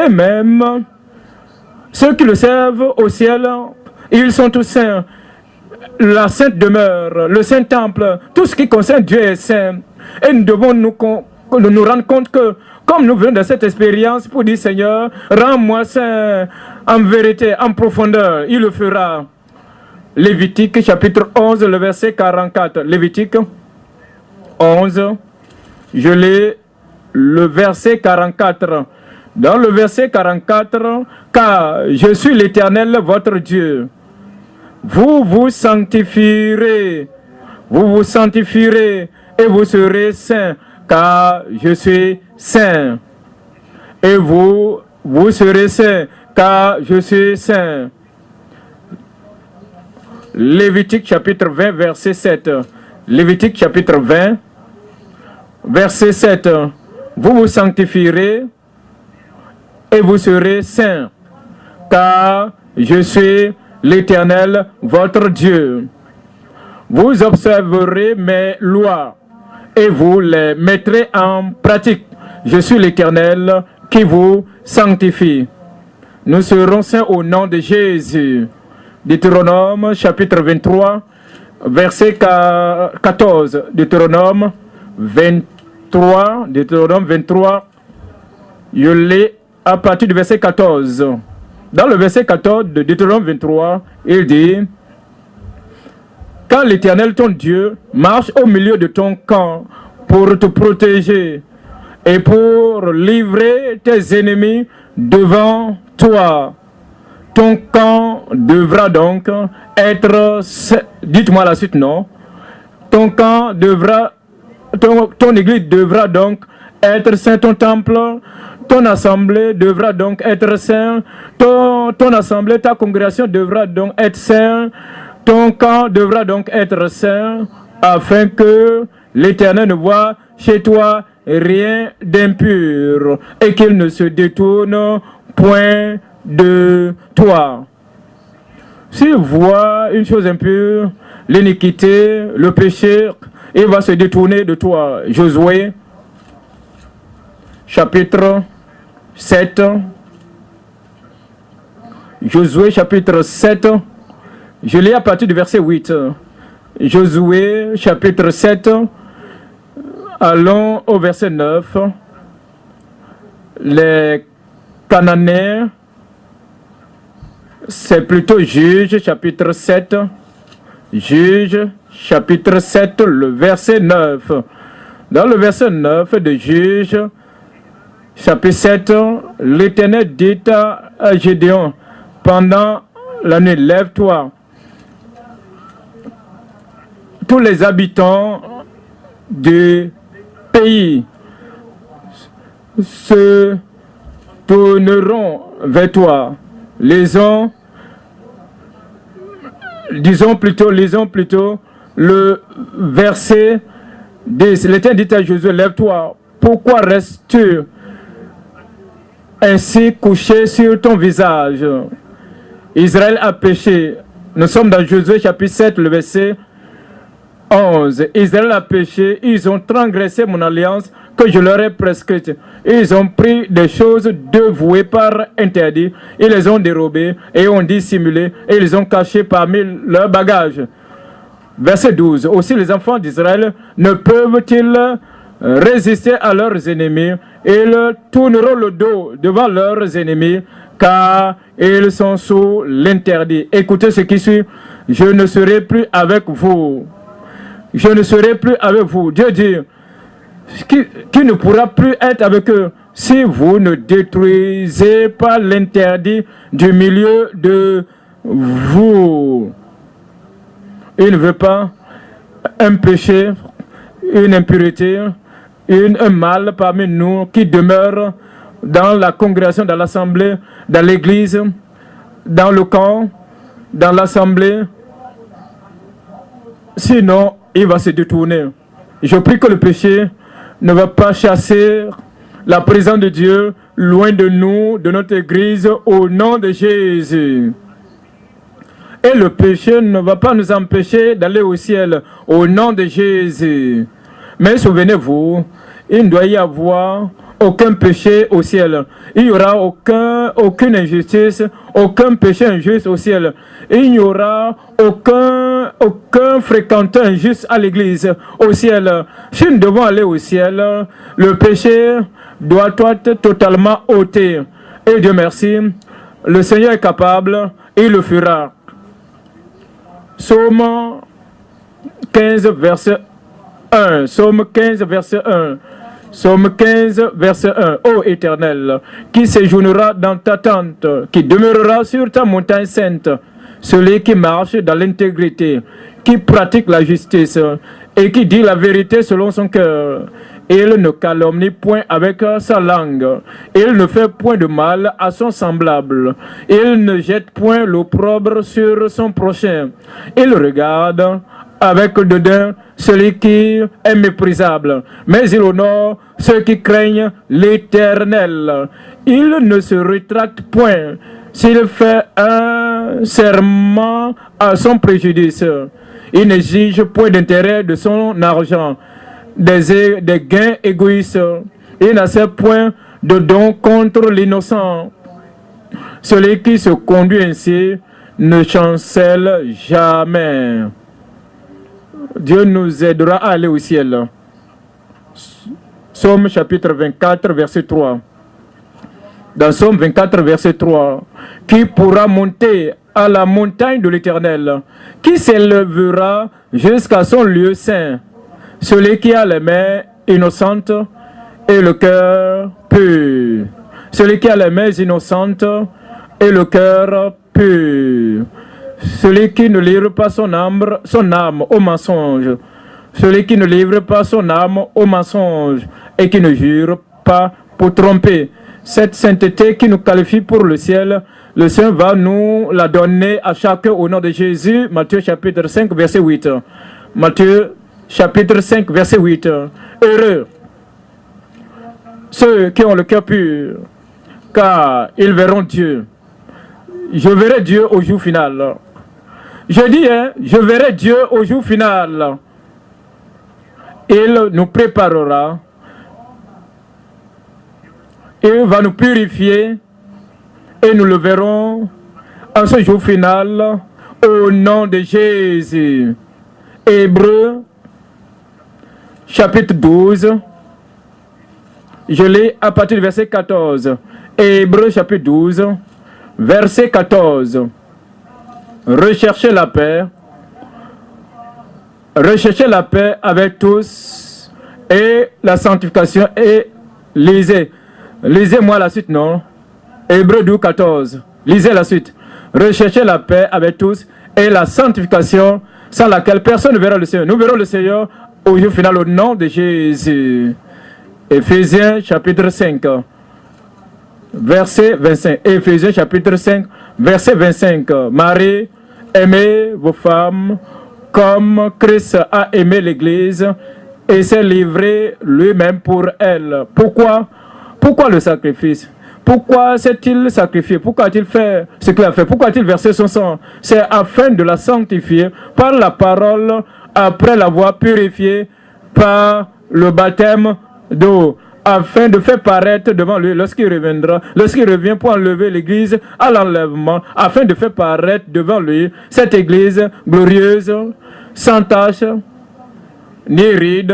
S1: et même ceux qui le servent au ciel, ils sont tous saints. La sainte demeure, le saint temple, tout ce qui concerne Dieu est saint. Et nous devons nous rendre compte que, comme nous venons de cette expérience pour dire Seigneur, rends-moi saint en vérité, en profondeur, il le fera. Lévitique chapitre 11, le verset 44. Lévitique 11, je lis le verset 44. Dans le verset 44, car je suis l'Éternel votre Dieu. Vous vous sanctifierez et vous serez saints, car je suis saint. Et vous serez saints, car je suis saint. Lévitique chapitre 20, verset 7. Lévitique chapitre 20, verset 7. Vous vous sanctifierez et vous serez saints, car je suis l'Éternel, votre Dieu. Vous observerez mes lois et vous les mettrez en pratique. Je suis l'Éternel qui vous sanctifie. Nous serons saints au nom de Jésus. Deutéronome chapitre 23, verset 14. Deutéronome 23, je lis à partir du verset 14. Dans le verset 14 de Deutéronome 23, il dit: quand l'Éternel ton Dieu marche au milieu de ton camp pour te protéger et pour livrer tes ennemis devant toi, ton camp devra donc être... Dites-moi la suite, non? Ton camp devra... Ton église devra donc être saint, ton temple, ton assemblée devra donc être saint, ton assemblée, ta congrégation devra donc être saint, ton camp devra donc être saint, afin que l'Éternel ne voie chez toi rien d'impur et qu'il ne se détourne point de toi. S'il voit une chose impure, l'iniquité, le péché, il va se détourner de toi. Josué, chapitre 7. Josué, chapitre 7. Je lis à partir du verset 8. Josué, chapitre 7. Allons au verset 9. Les Cananéens, c'est plutôt Juge, chapitre 7. Juge, chapitre 7, le verset 9. Dans le verset 9 de Juge, chapitre 7, l'Éternel dit à Gédéon, pendant la nuit, lève-toi. Tous les habitants du pays se tourneront vers toi. Lisons plutôt le verset 10. L'Éternel dit à Josué, lève-toi. Pourquoi restes-tu ainsi couché sur ton visage. Israël a péché. Nous sommes dans Josué chapitre 7, le verset 11. Israël a péché, ils ont transgressé mon alliance que je leur ai prescrite. Ils ont pris des choses dévouées par interdit, ils les ont dérobées et ont dissimulé et ils les ont cachées parmi leurs bagages. Verset 12. Aussi les enfants d'Israël ne peuvent-ils résister à leurs ennemis? Ils tourneront le dos devant leurs ennemis car ils sont sous l'interdit. Écoutez ce qui suit. Je ne serai plus avec vous. Je ne serai plus avec vous. Dieu dit qui ne pourra plus être avec eux si vous ne détruisez pas l'interdit du milieu de vous. Il ne veut pas un péché, une impureté, un mal parmi nous qui demeure dans la congrégation, dans l'assemblée, dans l'église, dans le camp, dans l'assemblée. Sinon, il va se détourner. Je prie que le péché ne va pas chasser la présence de Dieu loin de nous, de notre église, au nom de Jésus. Et le péché ne va pas nous empêcher d'aller au ciel, au nom de Jésus. Mais souvenez-vous, il ne doit y avoir aucun péché au ciel. Il n'y aura aucune injustice, aucun péché injuste au ciel. Il n'y aura aucun fréquentant injuste à l'église au ciel. Si nous devons aller au ciel, le péché doit être totalement ôté. Et Dieu merci, le Seigneur est capable, il le fera. Psaume 15, verset 1. Psaume 15, verset 1. Psaume 15, verset 1. Ô Éternel, qui séjournera dans ta tente, qui demeurera sur ta montagne sainte, celui qui marche dans l'intégrité, qui pratique la justice et qui dit la vérité selon son cœur. Il ne calomnie point avec sa langue. Il ne fait point de mal à son semblable. Il ne jette point l'opprobre sur son prochain. Il regarde avec dédain celui qui est méprisable, mais il honore ceux qui craignent l'Éternel. Il ne se rétracte point s'il fait un serment à son préjudice. Il n'exige point d'intérêt de son argent, des gains égoïstes. Il n'accepte point de dons contre l'innocent. Celui qui se conduit ainsi ne chancelle jamais. Dieu nous aidera à aller au ciel. Psaume chapitre 24, verset 3. Dans Psaume 24, verset 3. Qui pourra monter à la montagne de l'Éternel? Qui s'élèvera jusqu'à son lieu saint? Celui qui a les mains innocentes et le cœur pur. Celui qui a les mains innocentes et le cœur pur. Celui qui ne livre pas son âme au mensonge. Celui qui ne livre pas son âme au mensonge et qui ne jure pas pour tromper. Cette sainteté qui nous qualifie pour le ciel, le Seigneur va nous la donner à chacun au nom de Jésus. Matthieu chapitre 5, verset 8. Matthieu chapitre 5, verset 8. Heureux ceux qui ont le cœur pur, car ils verront Dieu. Je verrai Dieu au jour final. Je dis, je verrai Dieu au jour final. Il nous préparera. Il va nous purifier et nous le verrons en ce jour final au nom de Jésus. Hébreux chapitre 12. Je lis à partir du verset 14. Hébreux chapitre 12, verset 14. Recherchez la paix. Recherchez la paix avec tous et la sanctification et lisez. Lisez-moi la suite, non? Hébreux 12, 14. Lisez la suite. Recherchez la paix avec tous et la sanctification sans laquelle personne ne verra le Seigneur. Nous verrons le Seigneur au jour final au nom de Jésus. Éphésiens chapitre 5, verset 25. Éphésiens chapitre 5, verset 25. Marie, aimez vos femmes comme Christ a aimé l'Église et s'est livré lui-même pour elle. Pourquoi le sacrifice? Pourquoi s'est-il sacrifié? Pourquoi a-t-il fait ce qu'il a fait? Pourquoi a-t-il versé son sang? C'est afin de la sanctifier par la parole, après l'avoir purifiée par le baptême d'eau, afin de faire paraître devant lui lorsqu'il reviendra, lorsqu'il revient pour enlever l'église à l'enlèvement, afin de faire paraître devant lui cette église glorieuse, sans tache, ni ride,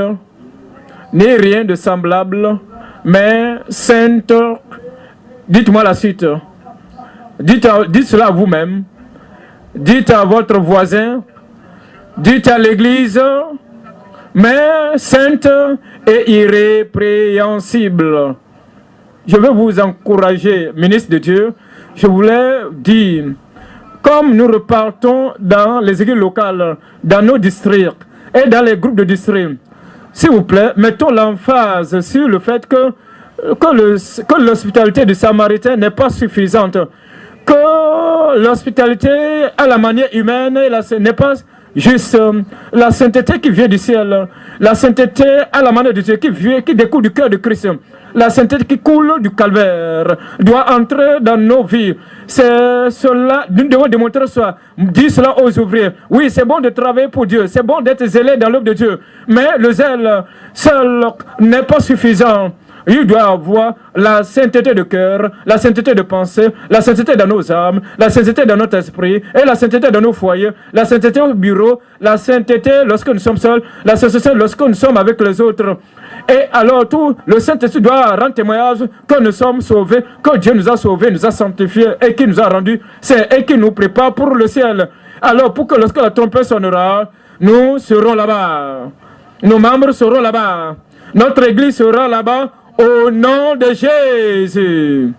S1: ni rien de semblable, mais sainte. Dites-moi la suite. Dites cela à vous-même. Dites à votre voisin. Dites à l'église, mais sainte et irrépréhensible. Je veux vous encourager, ministre de Dieu. Je voulais dire, comme nous repartons dans les églises locales, dans nos districts et dans les groupes de districts, s'il vous plaît, mettons l'emphase sur le fait que l'hospitalité du Samaritain n'est pas suffisante, que l'hospitalité à la manière humaine n'est pas juste la sainteté qui vient du ciel, la sainteté à la manière de Dieu qui découle du cœur de Christ, la sainteté qui coule du calvaire doit entrer dans nos vies. C'est cela, nous devons démontrer cela, dire cela aux ouvriers. Oui, c'est bon de travailler pour Dieu, c'est bon d'être zélé dans l'œuvre de Dieu, mais le zèle seul n'est pas suffisant. Il doit avoir la sainteté de cœur, la sainteté de pensée, la sainteté dans nos âmes, la sainteté dans notre esprit et la sainteté dans nos foyers, la sainteté au bureau, la sainteté lorsque nous sommes seuls, la sainteté lorsque nous sommes avec les autres. Et alors tout le Saint-Esprit doit rendre témoignage que nous sommes sauvés, que Dieu nous a sauvés, nous a sanctifiés et qui nous a rendus saints et qui nous prépare pour le ciel. Alors pour que lorsque la trompette sonnera, nous serons là-bas. Nos membres seront là-bas. Notre église sera là-bas. Au nom de Jésus,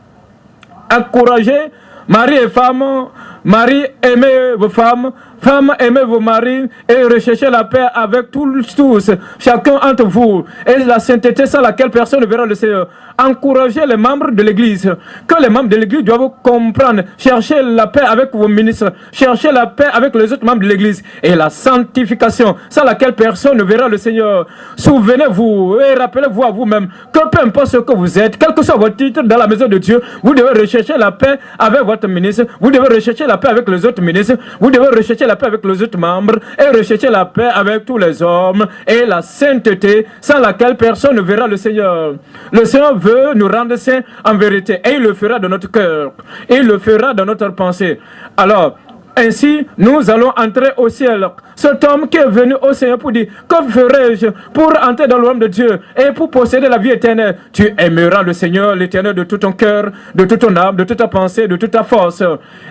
S1: encouragez Marie et femmes, Marie aimez vos femmes, femmes aimez vos maris et recherchez la paix avec tous, chacun entre vous, et la sainteté sans laquelle personne ne verra le Seigneur. Encouragez les membres de l'église, que les membres de l'église doivent comprendre, cherchez la paix avec vos ministres, cherchez la paix avec les autres membres de l'église, et la sanctification sans laquelle personne ne verra le Seigneur. Souvenez-vous et rappelez-vous à vous-même que peu importe ce que vous êtes, quel que soit votre titre dans la maison de Dieu, vous devez rechercher la paix avec votre ministre, vous devez rechercher la paix avec les autres ministres, vous devez rechercher la paix avec les autres membres et rechercher la paix avec tous les hommes et la sainteté sans laquelle personne ne verra le Seigneur. Le Seigneur veut nous rendre saints en vérité et il le fera dans notre cœur, il le fera dans notre pensée. Alors, ainsi, nous allons entrer au ciel. Cet homme qui est venu au Seigneur pour dire, que ferai-je pour entrer dans le royaume de Dieu et pour posséder la vie éternelle? Tu aimeras le Seigneur, l'Éternel, de tout ton cœur, de toute ton âme, de toute ta pensée, de toute ta force.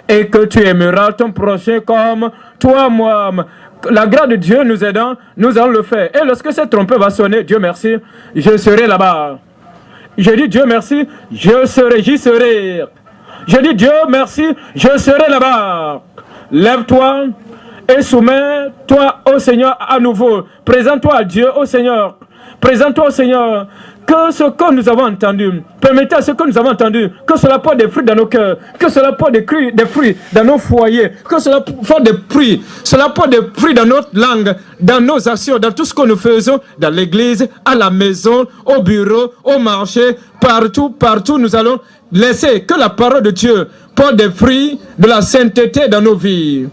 S1: Et que tu aimeras ton prochain comme toi-même. La grâce de Dieu nous aidant, nous allons le faire. Et lorsque cette trompette va sonner, Dieu merci, je serai là-bas. Je dis Dieu merci, j'y serai. Je dis Dieu merci, je serai là-bas. Lève-toi et soumets-toi au Seigneur à nouveau. Présente-toi à Dieu, au Seigneur. Présente-toi au Seigneur. Que ce que nous avons entendu, permettez à ce que nous avons entendu, que cela porte des fruits dans nos cœurs, que cela porte des fruits dans nos foyers, que cela porte des fruits, cela porte des fruits dans notre langue, dans nos actions, dans tout ce que nous faisons, dans l'église, à la maison, au bureau, au marché, partout, nous allons laisser que la parole de Dieu porte des fruits de la sainteté dans nos vies.